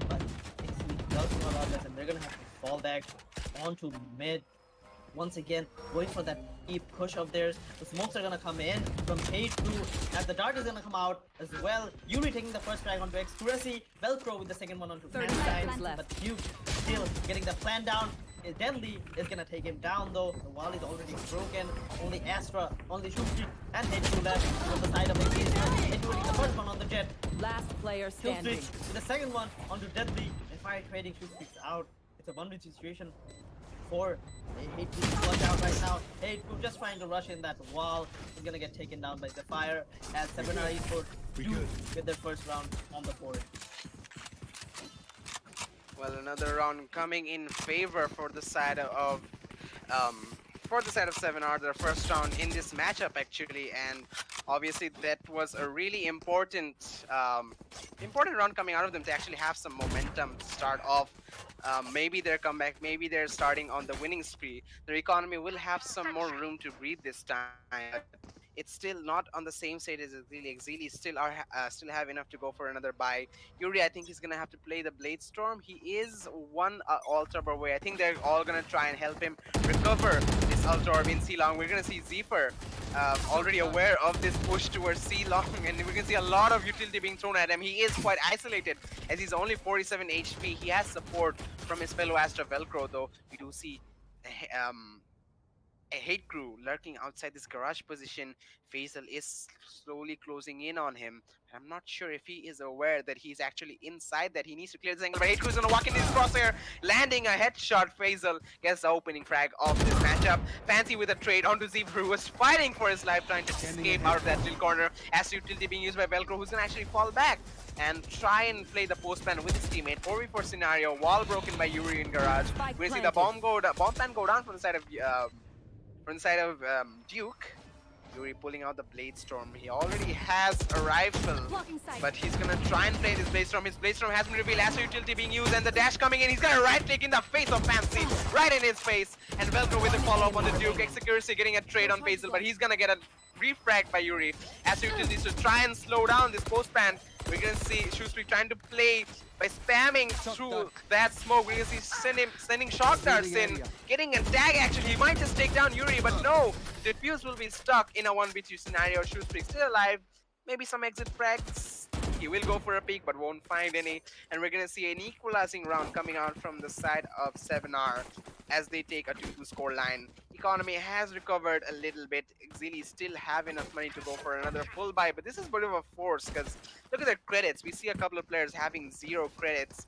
But Exceeli does not allow this, and they're gonna have to fall back onto mid. Once again, going for that deep push of theirs. The smokes are gonna come in from Page 2, as the dart is gonna come out as well. Yuri taking the first frag onto Exceeli, Velcro with the second one onto 30 Fancy seconds left. but Duke still getting the plan down. Deadly is gonna take him down though. The wall is already broken. Only Astra, only Shoesfreak, and H2 left on the side of Exceeli. H2 the first one on the jet. Last player standing. Shoesfreak with the second one onto Deadly. And fire trading Shoesfreak's out. It's a 1v situation for Hate to flush out right now. Hate to just trying to rush in that wall. He's gonna get taken down by the fire as 7R Esports do get their first round on the board. Well, another round coming in favor for the side of 7R, their first round in this matchup actually, and obviously that was a really important round coming out of them to actually have some momentum to start off. Maybe their comeback, maybe they're starting on the winning spree. Their economy will have some more room to breathe this time. But it's still not on the same side as Exceeli. Exceeli still have enough to go for another buy. Yuri, I think he's gonna have to play the Blade Storm. He is one Ultra Orb away. I think they're all gonna try and help him recover this Ultra Orb in C-Long. We're gonna see Zephyr already aware of this push towards C-Long, and we can see a lot of utility being thrown at him. He is quite isolated as he's only 47 HP. He has support from his fellow Astra Velcro though. We do see a hate crew lurking outside this garage position. Faisal is slowly closing in on him. I'm not sure if he is aware that he's actually inside, that he needs to clear this angle. But hate crew is gonna walk into his crosshair, landing a headshot. Faisal gets the opening frag of this matchup. Fancy with a trade onto Zephyr, who was fighting for his life, trying to escape out of that little corner. As utility being used by Velcro, who's gonna actually fall back and try and play the postman with his teammate. 4v4 scenario, wall broken by Yuri in garage. We're gonna see the bomb plan go down from the side of Duke. Yuri pulling out the Blade Storm. He already has a rifle, but he's gonna try and play this Blade Storm. His Blade Storm has been revealed. Astro utility being used, and the dash coming in. He's gonna right click in the face of Fancy, right in his face. And Velcro with a follow up on the Duke. Execuracy getting a trade on Faisal, but he's gonna get a refrag by Yuri. Astro utilities to try and slow down this post ban. We're gonna see Shoestreak trying to play by spamming through that smoke. We're gonna see sending shock darts in, getting a tag actually. He might just take down Yuri, but no. Diffuse will be stuck in a 1v2 scenario. Shoestreak still alive. Maybe some exit frags. He will go for a peek, but won't find any. And we're gonna see an equalizing round coming out from the side of 7R as they take a 2-2 score line. Economy has recovered a little bit. Exceeli still have enough money to go for another full buy, but this is a bit of a force because look at their credits. We see a couple of players having 0 credits.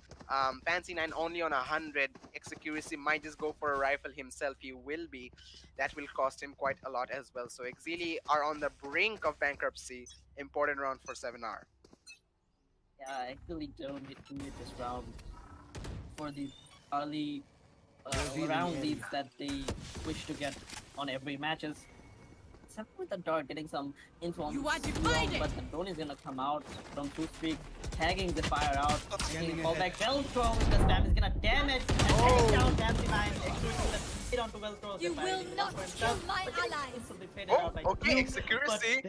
Fancy 9 only on 100. Execuracy might just go for a rifle himself. He will be. That will cost him quite a lot as well. So Exceeli are on the brink of bankruptcy. Important round for 7R. Yeah, I actually don't need this round for the early round leads that they wish to get on every matches. Except with the dart getting some info on You want to Drone, find it! but the drone is gonna come out from Shoestreak, tagging the fire out, taking fallback. Velcro with the spam is gonna damage and take down Fancy 9. Executing the hit onto Velcro. You will not kill my allies! Okay, Execuracy.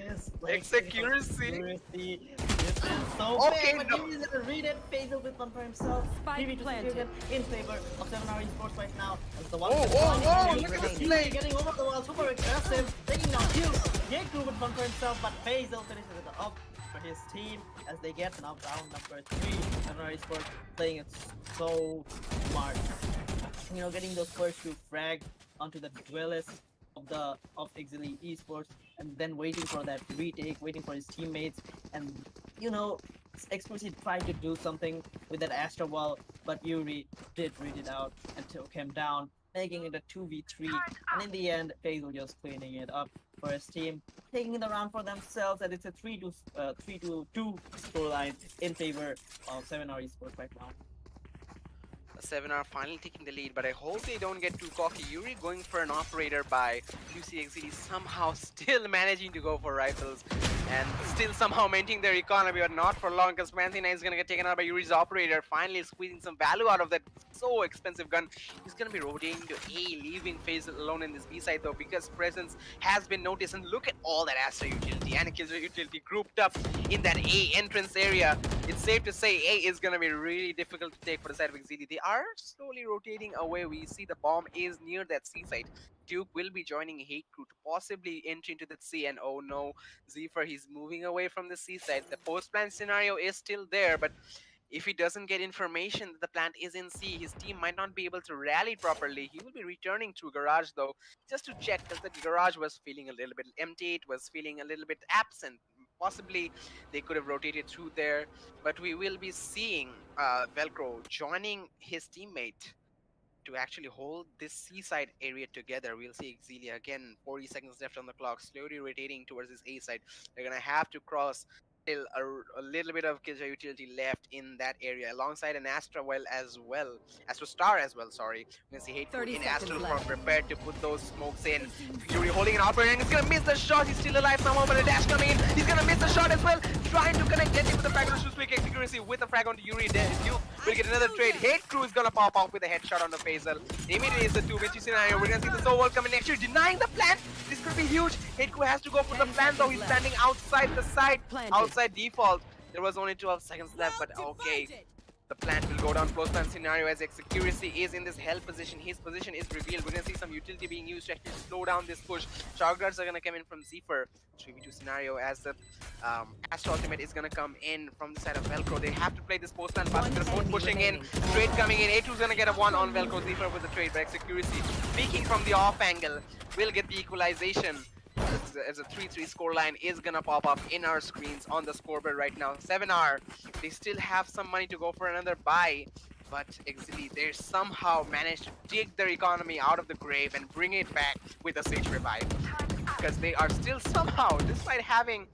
Execuracy. This is so Okay, big, but no. Yuri's gonna read it. Faisal with one for himself. Spike 3v2 planted. in favor of 7R Esports right now. As the one Look at this Yuri play. getting over the wall, super aggressive, taking down Hugh. Jake with one for himself, but Faisal finishes it up for his team as they get now round number 3. 7R Esports playing it so smart. You know, getting those first 2 frags onto the duelists of Exceeli Esports, and then waiting for that retake, waiting for his teammates, and you know, Explosive tried to do something with that Astra wall, but Yuri did read it out and took him down, making it a 2v3, and in the end, Faisal just cleaning it up for his team, taking the round for themselves, and it's a 3-2 scoreline in favor of 7R Esports right now. 7R finally taking the lead, but I hope they don't get too cocky. Yuri going for an operator by UC Exceeli, somehow still managing to go for rifles and still somehow maintaining their economy, but not for long because Fancy 9 is going to get taken out by Yuri's operator, finally squeezing some value out of that so expensive gun. He's going to be rotating to A, leaving FaZe alone in this B side though because presence has been noticed, and look at all that Astra utility and Killjoy utility grouped up in that A entrance area. It's safe to say A is going to be really difficult to take for the side of Exceeli. They are slowly rotating away. We see the bomb is near that C site. Duke will be joining Hate Crew to possibly enter into that C, and oh no, Zephyr, he's moving away from the C side. The post-plan scenario is still there, but if he doesn't get information that the plant is in C, his team might not be able to rally properly. He will be returning to Garage though, just to check because the Garage was feeling a little bit empty, it was feeling a little bit absent. Possibly they could have rotated through there, but we will be seeing Velcro joining his teammate to actually hold this seaside area together. We'll see Exceeli again, 40 seconds left on the clock, slowly rotating towards this A side. They're gonna have to cross still a little bit of Killjoy utility left in that area, alongside an Astra Star as well, sorry. We're gonna see Hate 30 in seconds Astral left. prepared to put those smokes in. Yuri holding an operator and he's gonna miss the shot. He's still alive somehow, but a dash coming in. He's gonna miss the shot as well. Trying to connect, getting with the frag on Shoestreak. Execuracy with a frag onto Yuri. Duke will get another trade. Hate Crew is gonna pop out with a headshot on the Faisal. Immediately is the 2v2 scenario. We're gonna see the Soul coming next year, denying the plant. This could be huge. Hate Crew has to go for the plant though. He's standing outside the side, Planted. outside default. There was only 12 seconds left, but okay. The plant will go down close plan scenario as Execuracy is in this hell position. His position is revealed. We're gonna see some utility being used to actually slow down this push. Shock guards are gonna come in from Zephyr. 3v2 scenario as the Astro ultimate is gonna come in from the side of Velcro. They have to play this post plan fast. They're both pushing in. Trade coming in. A2 is gonna get a 1 on Velcro. Zephyr with the trade, but Execuracy peeking from the off angle will get the equalization. As a 3-3 scoreline is gonna pop up in our screens on the scoreboard right now. 7R, they still have some money to go for another buy, but Exceeli, they somehow managed to dig their economy out of the grave and bring it back with a Sage Revive. Because they are still somehow, despite having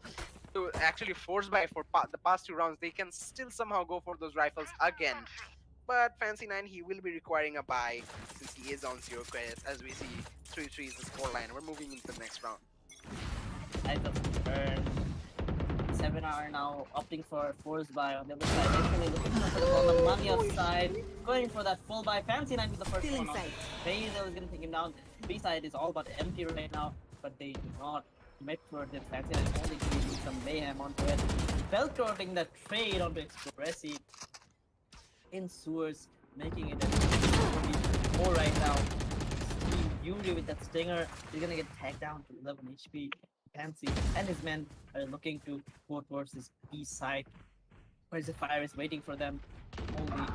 to actually force buy for the past 2 rounds, they can still somehow go for those rifles again. But Fancy 9, he will be requiring a buy since he is on 0 credits. As we see, 3-3 is the scoreline. We're moving into the next round. I just turn. 7 are now opting for force buy on the other side. Actually looking for the on the money upside. Going for that full buy. Fancy 9 with the first Still one on. inside. Basil is gonna take him down. B side is all but empty right now, but they do not commit towards it. Fancy 9 only creating some mayhem onto it. Velcroing that trade onto Expressi in sewers, making it a 4 right now. Steve Yuri with that stinger is gonna get tagged down to 11 HP. Fancy and his men are looking to go towards this east side, where the fire is waiting for them, only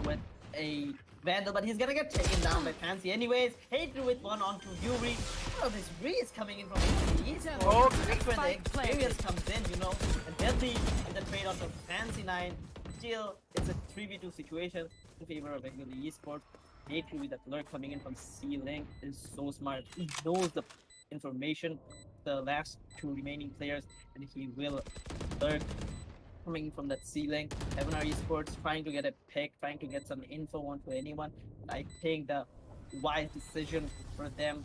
with a Vandal, but he's gonna get taken down by Fancy anyways. Hate with one onto Yuri. Oh, this breeze coming in from the east. Oh, That's where the spike planted. experience comes in, you know. And Deadly in the trade onto Fancy 9. Still, it's a 3v2 situation in favor of Exceeli Esports. Hate with that lurk coming in from C-Link is so smart. He knows the information, the last 2 remaining players, and he will lurk coming from that ceiling. 7R Esports trying to get a pick, trying to get some info onto anyone. I think the wise decision for them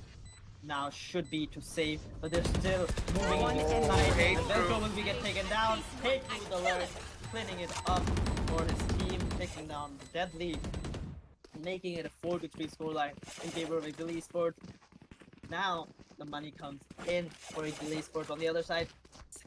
now should be to save, but they're still moving in this line. Hate The Velcro Crew. will be taken down. Hate with the lurk, cleaning it up for his team, taking down the Deadly, making it a 4-3 scoreline in favor of Exceeli Esports. Now the money comes in for Exceeli Esports. On the other side,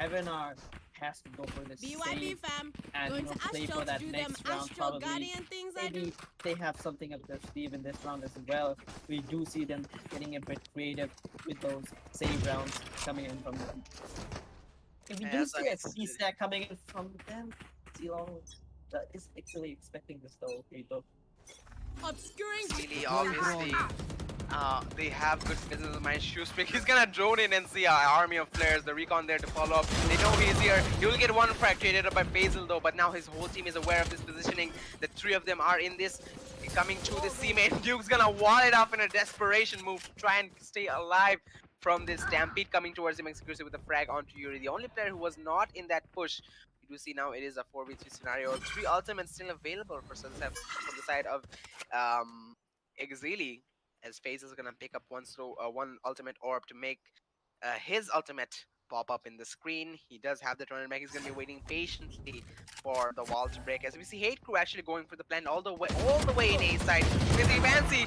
7R has to go for this BYB save fam. and Going you know, to play Astro for to that do them next round Astro probably. Guardian things I do. Maybe they have something up their sleeve in this round as well. We do see them getting a bit creative with those save rounds coming in from them. If we do As see I a C stack coming in from them, C-Long is actually expecting this though, okay, though. Obscuring. Exceeli, obviously, they have good business in mind. Shoespick, he's gonna drone in and see an army of players. The recon there to follow up. They know he's here. He will get one frag traded up by Faisal though, but now his whole team is aware of this positioning. The 3 of them are in this, coming to the C main. Duke's gonna wall it off in a desperation move to try and stay alive from this stampede coming towards him exclusively with a frag onto Yuri. The only player who was not in that push. You do see now it is a 4v3 scenario. 3 ultimates still available for Sunset from the side of Exceeli, as FaZe is gonna pick up one ultimate orb to make his ultimate pop up in the screen. He does have the turret mech. He's gonna be waiting patiently for the wall to break. As we see Hate Crew actually going for the plan all the way in A side. We see Fancy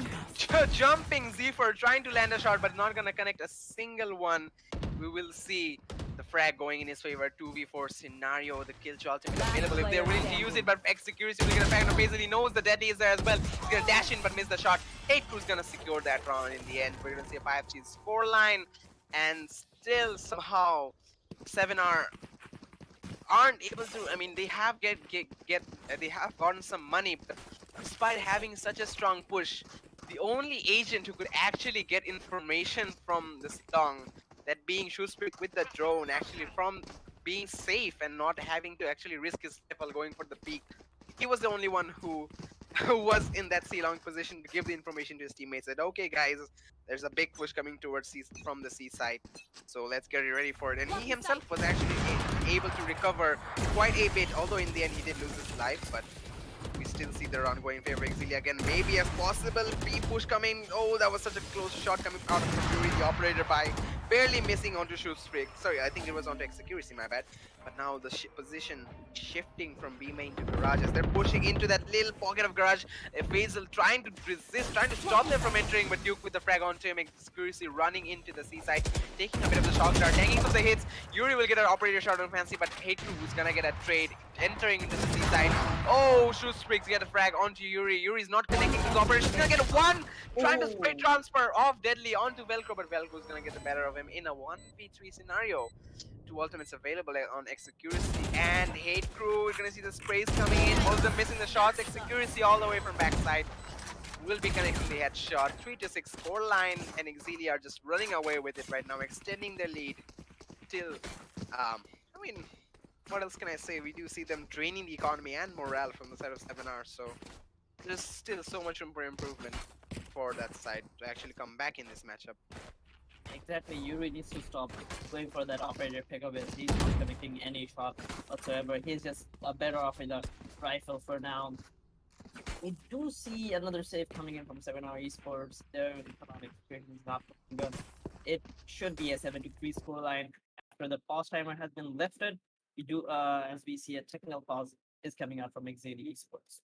jumping Zephyr, trying to land a shot, but not gonna connect a single one. We will see the frag going in his favor. 2v4 scenario. The kill shot ultimate available if they're willing to use it, but Execution will get a frag on Faisal. He knows the Deadly is there as well. He's gonna dash in but miss the shot. Hate Crew's gonna secure that round in the end. We're gonna see a 5-3 scoreline, and still somehow 7R aren't able to. I mean, they have they have gotten some money, but despite having such a strong push, the only agent who could actually get information from the song, that being Shoespick with the drone, actually from being safe and not having to actually risk his life while going for the peak, he was the only one who was in that C-long position to give the information to his teammates. Said, okay guys, there's a big push coming towards from the C side, so let's get ready for it. And he himself was actually able to recover quite a bit, although in the end he did lose his life, but we still see the run going in favor of Exceeli again. Maybe as possible, pre-push coming. Oh, that was such a close shot coming out of the Fury, the operator by barely missing onto Shoespick. Sorry, I think it was onto Execution, my bad. But now the position shifting from B main to garage as they're pushing into that little pocket of garage. Faisal trying to resist, trying to stop them from entering, but Duke with the frag onto him. Execution running into the C side, taking a bit of the shock dart, taking some of the hits. Yuri will get an operator shot on Fancy, but Hate Crew is gonna get a trade, entering into the C side. Oh, Shoespick get a frag onto Yuri. Yuri's not connecting to the operator. She's gonna get one, trying to spray transfer off Deadly onto Velcro, but Velcro's gonna get the better of him in a 1v3 scenario. 2 ultimates available on Execution and Hate Crew. We're gonna see the sprays coming in, most of them missing the shots. Execution all the way from backside will be connecting the headshot. 3-6 scoreline, and Exceeli are just running away with it right now, extending their lead till I mean, what else can I say? We do see them draining the economy and morale from the side of 7R, so there's still so much room for improvement for that side to actually come back in this matchup. Exactly, Yuri needs to stop going for that operator pickup as he's not connecting any shot whatsoever. He's just better off with a rifle for now. We do see another save coming in from 7R Esports. Their economic experience is not looking good. It should be a 7-3 scoreline after the pause timer has been lifted, we do as we see a technical pause is coming out from Exceeli Esports.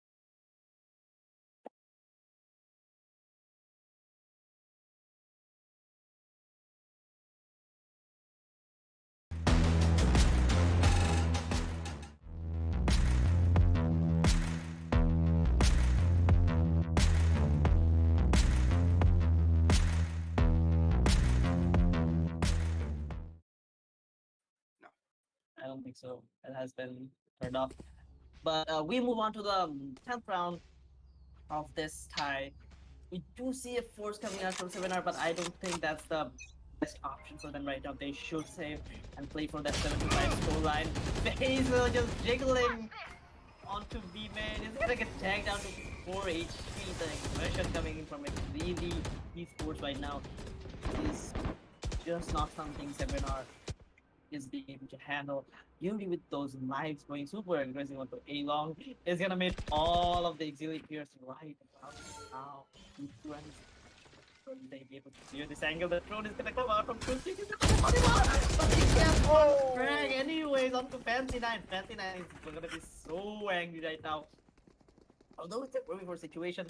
I don't think so. It has been turned off. But we move on to the 10th round of this tie. We do see a force coming out from 7R, but I don't think that's the best option for them right now. They should save and play for that 7-5 scoreline. Basil just jiggling onto B main. It's gonna get tagged down to 4 HP. The aggression coming in from Exceeli Esports right now is just not something 7R is being able to handle. Yuri with those lives going super aggressive onto A long is gonna make all of the Exceeli players right about now. They be able to clear this angle. The drone is gonna come out from 2 but he can't frag anyways onto Fancy 9. Fancy 9 is gonna be so angry right now. Although it's a very for situation,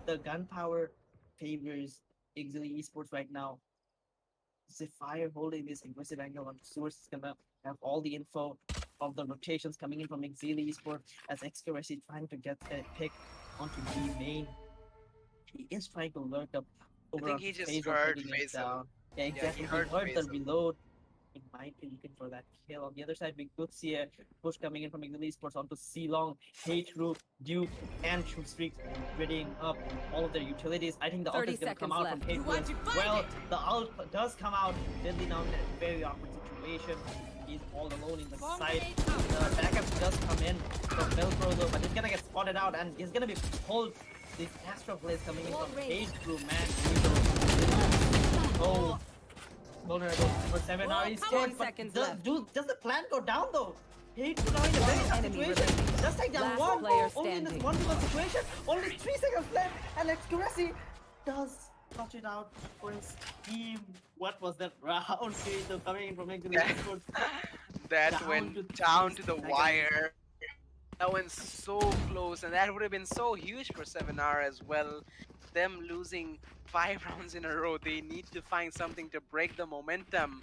the gunpowder favors Exceeli Esports right now. Zephyr holding this aggressive angle on Source is gonna have all the info of the rotations coming in from Exceeli Esports as Exceeli is trying to get a pick onto B main. He is trying to lurk up over think onto he just Faisal, heard putting it Faisal. down. Yeah, exactly. he heard he heard the Faisal. reload. He might be looking for that kill. On the other side, we could see a push coming in from Exceeli Esports onto C Long, H-Ru, Duke, and Shoot Streaks readying up all of their utilities. I think the ult 30 is going to come seconds out from left. You H-Ru want as to find well. it. The ult does come out. Deadly now in a very awkward situation. He's all alone in the side. The backup does come in from Velcro though, but he's going to get spotted out and he's going to be pulled. This Astro Blaze coming in from H-Ru, man. Oh. Vulnerable for 7R. He's 10 dead, but seconds does, left. does the plan go down though? H-Ru now in a very tough enemy situation. remaining. Just take down Last one, player only in this standing. 1v1 situation. Only 3 seconds left, and Exceeli does touch it out for his team. What was that round? Faisal coming in from Exceeli Esports. That Down went to down 3 to the seconds. wire. That went so close, and that would have been so huge for 7R as well. Them losing 5 rounds in a row, they need to find something to break the momentum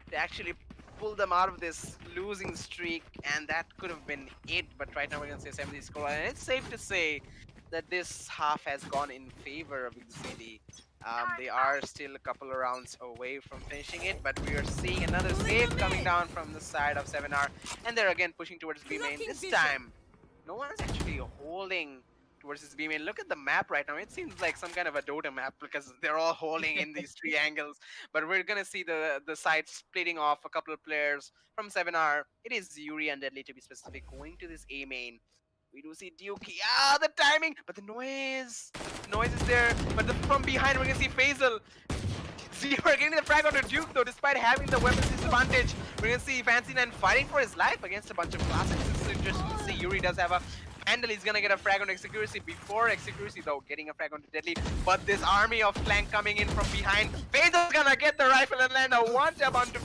to actually pull them out of this losing streak, and that could have been it. But right now we're gonna say 70 score, and it's safe to say that this half has gone in favor of Exceeli. They are still a couple of rounds away from finishing it, but we are seeing another save coming down from the side of 7R, and they're again pushing towards B main. This time, no one's actually holding towards this B main. Look at the map right now. It seems like some kind of a Dota map because they're all holding in these 3 angles. But we're gonna see the side splitting off a couple of players from 7R. It is Yuri and Deadly to be specific, going to this A main. We do see Duke. Yeah, the timing, but the noise. Noise is there, but from behind we're gonna see Faisal. Zero getting the frag onto Duke though, despite having the weapons disadvantage. We're gonna see Fancy 9 fighting for his life against a bunch of classics. It's interesting to see Yuri does have a handle. He's gonna get a frag on Exceeli before Exceeli though, getting a frag onto Deadly. But this army of flank coming in from behind. Faisal's gonna get the rifle and land a one tap onto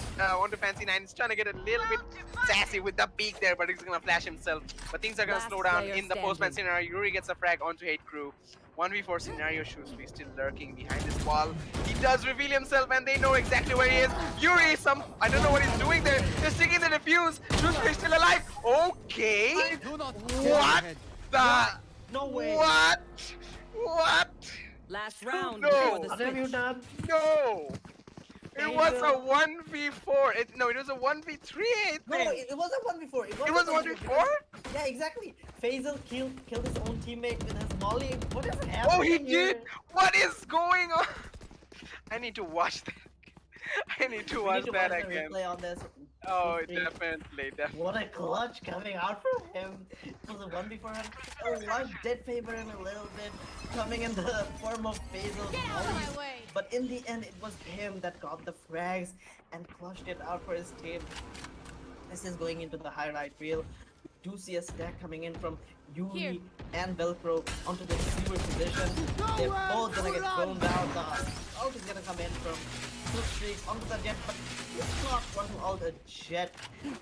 Fancy 9. He's trying to get a little bit sassy with the peak there, but he's gonna flash himself. But things are gonna Last slow down player in the postman standing. scenario. Yuri gets a frag onto Hate Crew. 1v4 scenario, Shrewsbury still lurking behind this wall. He does reveal himself and they know exactly where he is. Yuri, I don't know what he's doing there. They're sticking the defuse. Shrewsbury still alive. Okay. What the? No way. What? What? Last round No. before the What have you switch. done? No. It was a Faisal. 1v4. No, it was a 1v3, I No, think. it wasn't 1v4. It was 1v4? Yeah, exactly. Faisal killed his own teammate with his molly. What is happening? Oh, he here? did? What is going on? I need to watch that. I need to We watch need to that watch the again. replay on this. Oh, Please. definitely. What a clutch coming out from him. It was a 1v4. Oh, luck did favor him a little bit, coming in the form of Faisal's Get out of mollies. my way. But in the end, it was him that got the frags and clutched it out for his team. This is going into the highlight reel. We do see a stack coming in from Yuri Here. and Velcro onto the receiver position. They're both gonna get thrown down. The ult is gonna come in from two streaks onto the jet, but it's not running out a jet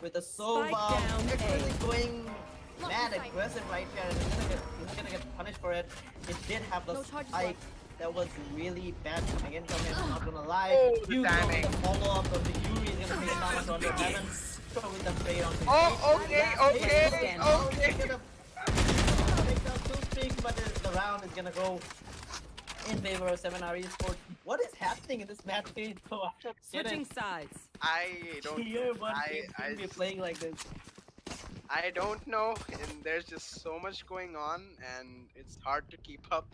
with a Sova. down It's A. really going Not mad inside. aggressive right here, and he's gonna get punished for it. It did have the No charges spike. left. That was really bad coming in from him, not gonna lie. Oh, the You timing. the follow-up of the Yuri is gonna face damage on the heaven. Throw with the fade onto Oh, okay, okay, Stand. okay. He's gonna take down two streaks, but the round is gonna go in favor of 7R Esports. What is happening in this match? I don't get Switching it. sides. I don't. Tier 1 I- teams I shouldn't be just- playing like this. I don't know, and there's just so much going on, and it's hard to keep up.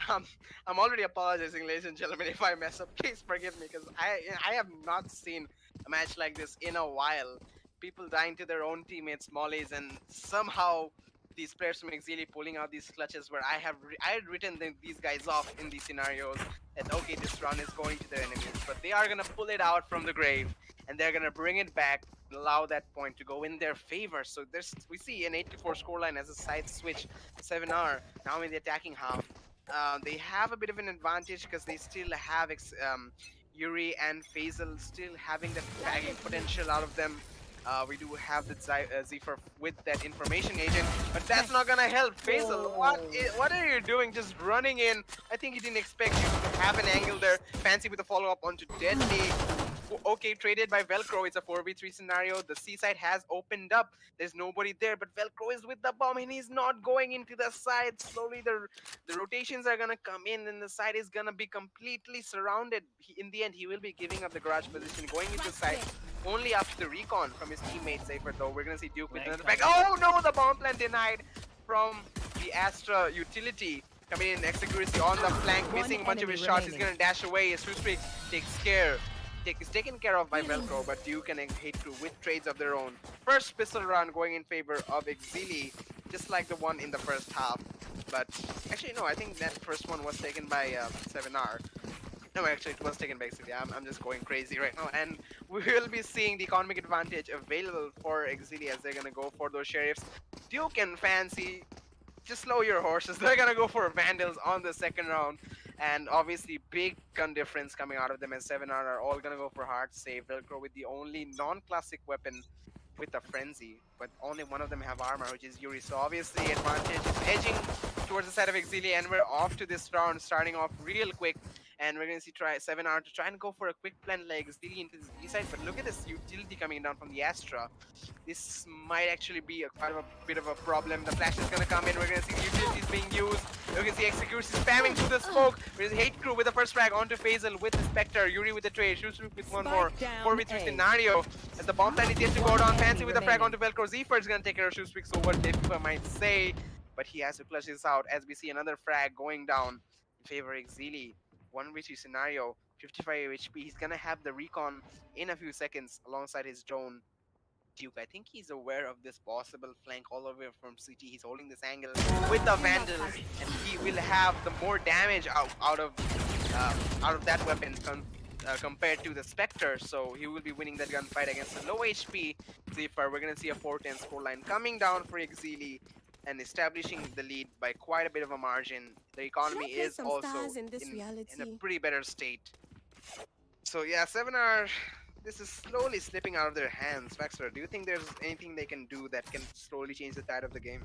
Um, I'm already apologizing, ladies and gentlemen, if I mess up. Please forgive me, because I have not seen a match like this in a while. People dying to their own teammates, mollies, and somehow these players from Exceeli pulling out these clutches where I had written these guys off in these scenarios that okay, this round is going to their enemies, but they are gonna pull it out from the grave and they're gonna bring it back, allow that point to go in their favor. So we see an 8-4 scoreline as a side switch. 7R now in the attacking half. They have a bit of an advantage because they still have Yuri and Faisal still having the tagging potential out of them. We do have the Zephyr with that information agent, but that's not gonna help. Faisal, what are you doing? Just running in. I think he didn't expect you to have an angle there. Fancy with a follow-up onto Deadly. Okay, traded by Velcro. It's a 4v3 scenario. The C side has opened up. There's nobody there, but Velcro is with the bomb and he's not going into the side. Slowly, the rotations are gonna come in and the side is gonna be completely surrounded. In the end, he will be giving up the garage position, going into the side. Only after the recon from his teammate Safer though. We're gonna see Duke with another back. Oh no, the bomb plant denied from the Astra utility. Coming in, Exceeli on the flank, One missing a bunch of his enemy shots. He's remaining. gonna dash away. His two streak takes care. Is taken care of by Velcro, but Duke and Hate2 with trades of their own. First pistol round going in favor of Exceeli, just like the one in the first half. But actually, no, I think that first one was taken by 7R. No, actually, it was taken by Exceeli. I'm just going crazy right now. And we will be seeing the economic advantage available for Exceeli as they're going to go for those sheriffs. Duke and Fancy, just slow your horses. They're going to go for Vandals on the second round. And obviously, big gun difference coming out of them as 7R are all going to go for hard save. Velcro with the only non-classic weapon with a frenzy, but only one of them have armor, which is Yuri. So obviously advantage is edging towards the side of Exceeli, and we're off to this round, starting off real quick. And we're gonna see 7R to try and go for a quick plan like Exceeli into this B side. But look at this utility coming down from the Astra. This might actually be quite of a bit of a problem. The flash is gonna come in. We're gonna see the utilities being used. You can see Execution spamming through the smoke. There's Hate Crew with the first frag onto Faisal with the Spectre. Yuri with the trade. Shushruk with one more. Spike down 4v3 A. scenario. As the bomb plan is yet to go down. Fancy with the frag remaining. onto Velcro. Zephyr is gonna take care of Shushruk, so what Zephyr might say. But he has to clutch this out as we see another frag going down in favor of Exceeli. 1v2 scenario. 55 HP. He's gonna have the recon in a few seconds alongside his drone. Duke, I think he's aware of this possible flank all over from CT. He's holding this angle with the Vandal, and he will have the more damage out of that weapon compared to the Spectre. So he will be winning that gunfight against a low HP Zephyr. We're gonna see a 4-10 scoreline coming down for Exceeli and establishing the lead by quite a bit of a margin. The economy play is some also stars in this in a reality? pretty better state. So yeah, 7R, this is slowly slipping out of their hands. Vaxer, do you think there's anything they can do that can slowly change the tide of the game?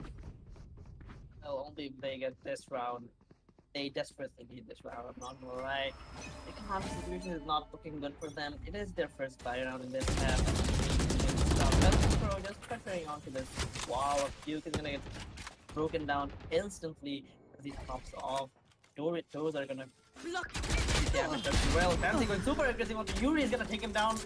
Well, only if they get this round. They desperately need this round, I'm not gonna lie. The economic situation is not looking good for them. It is their first buy round in this map. Velcro just pressuring onto this wall of Duke is gonna get broken down instantly as he pops off. Doritos are gonna Block. damage as well. Fancy going super aggressive on Yuri is gonna take him down.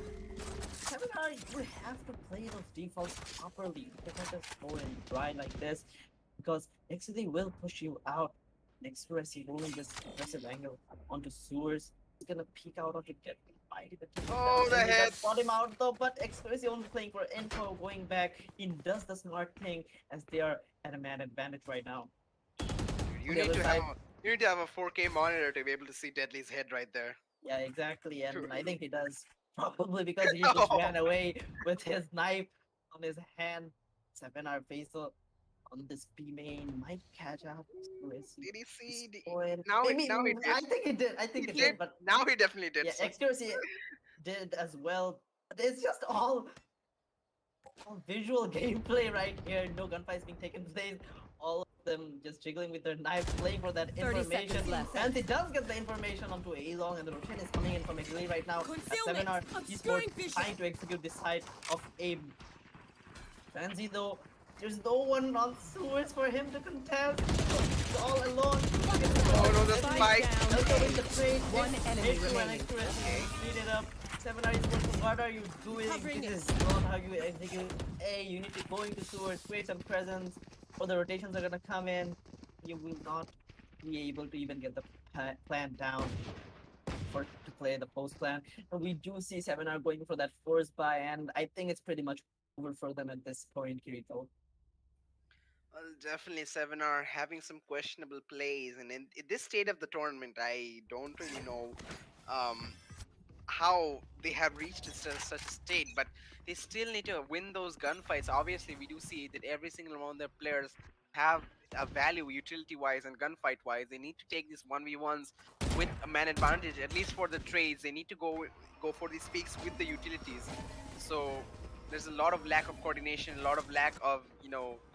7R, you have to play those defaults properly. You cannot just go and grind like this because Exceeli will push you out. Next to us, he's holding this aggressive angle onto sewers. He's gonna peek out onto get fight. Oh, the head. Spot him out though, but Exceeli only playing for info, going back. He does the smart thing as they are at a man advantage right now. You On the need other to side- have you need to have a 4K monitor to be able to see Deadly's head right there. Yeah, exactly, and I think he does. Probably because he just ran away with his knife on his hand. 7R Faisal on this B main might catch up. Did he see? Point. Now he Maybe- did. I think he did. I think he did. But Now he definitely did. yeah, so- accuracy. did as well. But it's just all visual gameplay right here. No gunfights being taken place. All of them just jiggling with their knives, playing for that 30 seconds information. left. And it does get the information onto A long, and the rotation is coming in from Exceeli right now. As Concealment, 7R obscuring Esports vision. trying to execute this side of A. Fancy though, there's no one on sewers for him to contest. He's all alone. Oh no, the Spike spike. down. Elko with the trade. One enemy remaining. Speed it up. 7R Esports, what are you doing? Covering This is not how you execute A. You need to go into sewers, create some presence, or the rotations are gonna come in. You will not be able to even get the plan down for to play the post plan. And we do see 7R going for that force buy, and I think it's pretty much over for them at this point, Kirito. Well, definitely 7 are having some questionable plays, and in this state of the tournament, I don't really know um, how they have reached such a state, but they still need to win those gunfights. Obviously, we do see that every single one of their players have a value utility wise and gunfight wise. They need to take these 1v1s with a man advantage, at least for the trades. They need to go for these peaks with the utilities. So there's a lot of lack of coordination, a lot of lack of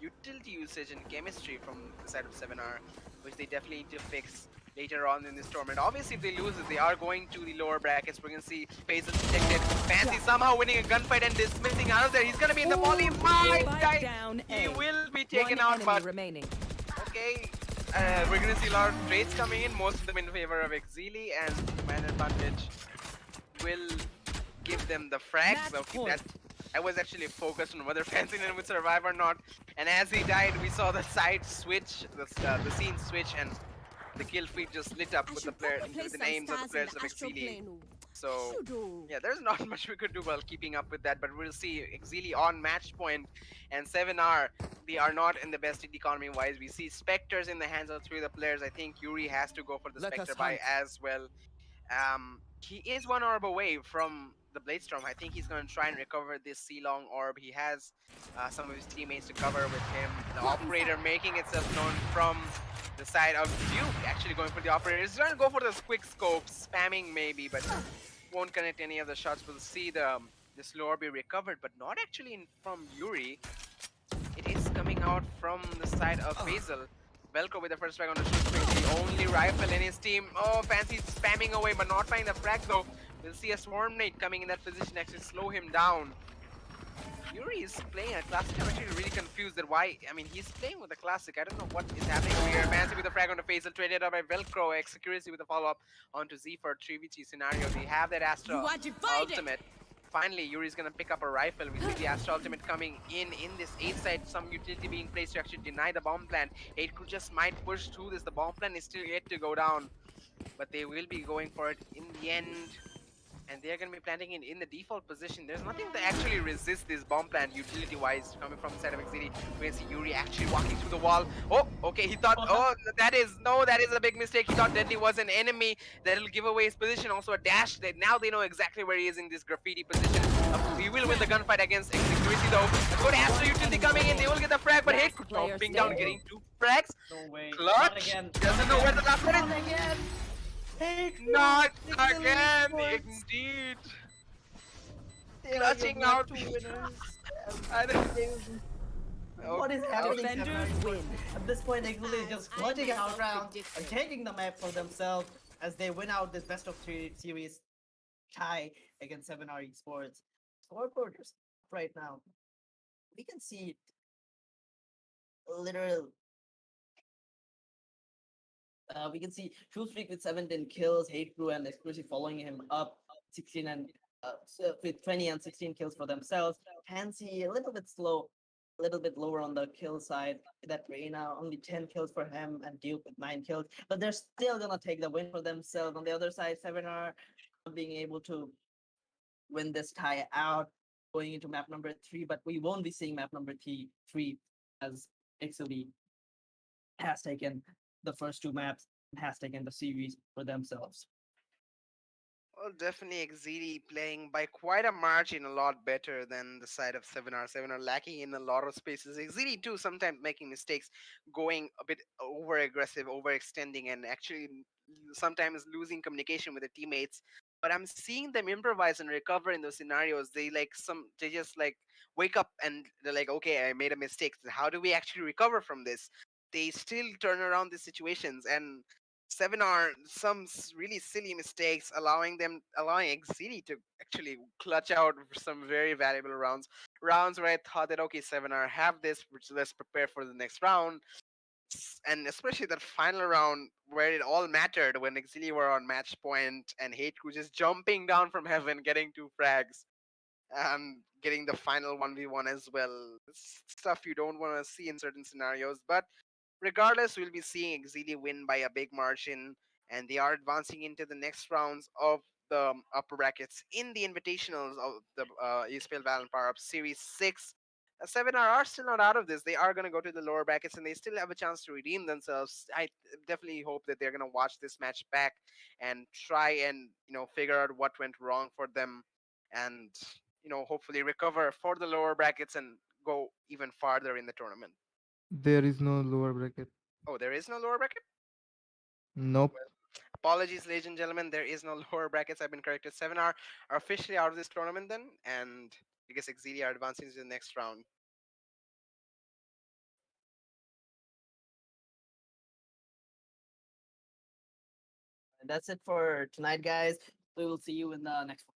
utility usage and chemistry from the side of 7R, which they definitely need to fix later on in this tournament. Obviously, if they lose it, they are going to the lower brackets. We're gonna see Faisal detected. Fancy somehow winning a gunfight and dismissing out of there. He's gonna be in the volley. My Spike guy, down he A. will be taken One out, enemy but remaining. okay. We're gonna see a lot of trades coming in, most of them in favor of Exceeli, and man advantage will give them the frags. Match Okay, point. I was actually focused on whether Fancy would survive or not. And as he died, we saw the side switch, the scene switch, and the kill feed just lit up I with the should probably with the place names some of the stars in players the of astral Exceeli. plane. So Should do. yeah, there's not much we could do while keeping up with that, but we'll see Exceeli on match point, and 7R, they are not in the best economy wise. We see Spectres in the hands of three of the players. I think Yuri has to go for the Spectre buy as well. He is one orb away from the Bladestorm. I think he's going to try and recover this C-Long orb. He has some of his teammates to cover with him. The operator making itself known from the side of Duke, actually going for the operator. He's trying to go for those quick scopes, spamming maybe, but won't connect any of the shots. We'll see the slow orb be recovered, but not actually from Yuri. It is coming out from the side of Faisal. Velcro with the first frag on the shoot swing, the only rifle in his team. Oh, Fancy spamming away, but not finding the frag though. We'll see a Swarm Nade coming in that position, actually slow him down. Yuri is playing a classic. I'm actually really confused that why. I mean, he's playing with a classic. I don't know what is happening here. Fancy with the frag on the Faisal, traded up by Velcro. Execuracy with a follow up onto Z for a 3v3 scenario. They have that Astra You are divided. ultimate. Finally, Yuri's gonna pick up a rifle. We see the Astra ultimate coming in this 8 side. Some utility being placed to actually deny the bomb plan. 8 crew just might push through this. The bomb plan is still yet to go down, but they will be going for it in the end. And they're going to be planting it in the default position. There's nothing to actually resist this bomb plant utility-wise coming from the side of Exceeli. We're going to see Yuri actually walking through the wall. Oh, okay, he thought, oh, that is a big mistake. He thought Deadly was an enemy that'll give away his position. Also a dash. Now they know exactly where he is in this graffiti position. He will win the gunfight against Exceeli though. A good Astro utility coming in. They will get the frag, but hit dropping down, getting 2 frags. No way. Clutch. Not again. Doesn't know where the last one Not is. again. Hey, Not Exceeli again, Esports. indeed. They are Clutching your out. two winners. I don't- What is happening? Defenders 7R? win. At this point, Exceeli is just As I clutching out myself rounds predicted. and taking the map for themselves as they win out this best of 3 series tie against 7R Esports. Scoreboard is up right now. We can see literal. We can see True Streak with 17 kills, Hate Crew and Exclusive following him up 16 and with 20 and 16 kills for themselves. Tansy a little bit slow, a little bit lower on the kill side. That Reina only 10 kills for him and Duke with 9 kills, but they're still gonna take the win for themselves. On the other side, 7R being able to win this tie out, going into map number 3, but we won't be seeing map number 3 as Exceeli has taken the first 2 maps and has taken the series for themselves. Well, definitely Exceeli playing by quite a margin a lot better than the side of 7R. 7R lacking in a lot of spaces. Exceeli too sometimes making mistakes, going a bit over aggressive, overextending, and actually sometimes losing communication with the teammates. but I'm seeing them improvise and recover in those scenarios. They just like wake up and they're like, okay, I made a mistake. How do we actually recover from this? They still turn around the situations, and seven are some really silly mistakes, allowing Exceeli to actually clutch out some very valuable rounds where I thought that okay, seven are have this, which let's prepare for the next round. And especially that final round where it all mattered when Exili were on match point and Hate Crew just jumping down from heaven, getting two frags and getting the final 1v1 as well. Stuff you don't want to see in certain scenarios. But regardless, we'll be seeing Exili win by a big margin, and they are advancing into the next rounds of the upper brackets in the invitationals of the ESPL Valorant PowerUp Series 6. 7R are still not out of this. They are going to go to the lower brackets and they still have a chance to redeem themselves. I definitely hope that they're going to watch this match back and try and, figure out what went wrong for them and, hopefully recover for the lower brackets and go even farther in the tournament. There is no lower bracket. Oh, there is no lower bracket? Nope. Apologies, ladies and gentlemen. There is no lower brackets. I've been corrected. 7R are officially out of this tournament then, and I guess Exili are advancing to the next round. And that's it for tonight, guys. We will see you in the next one.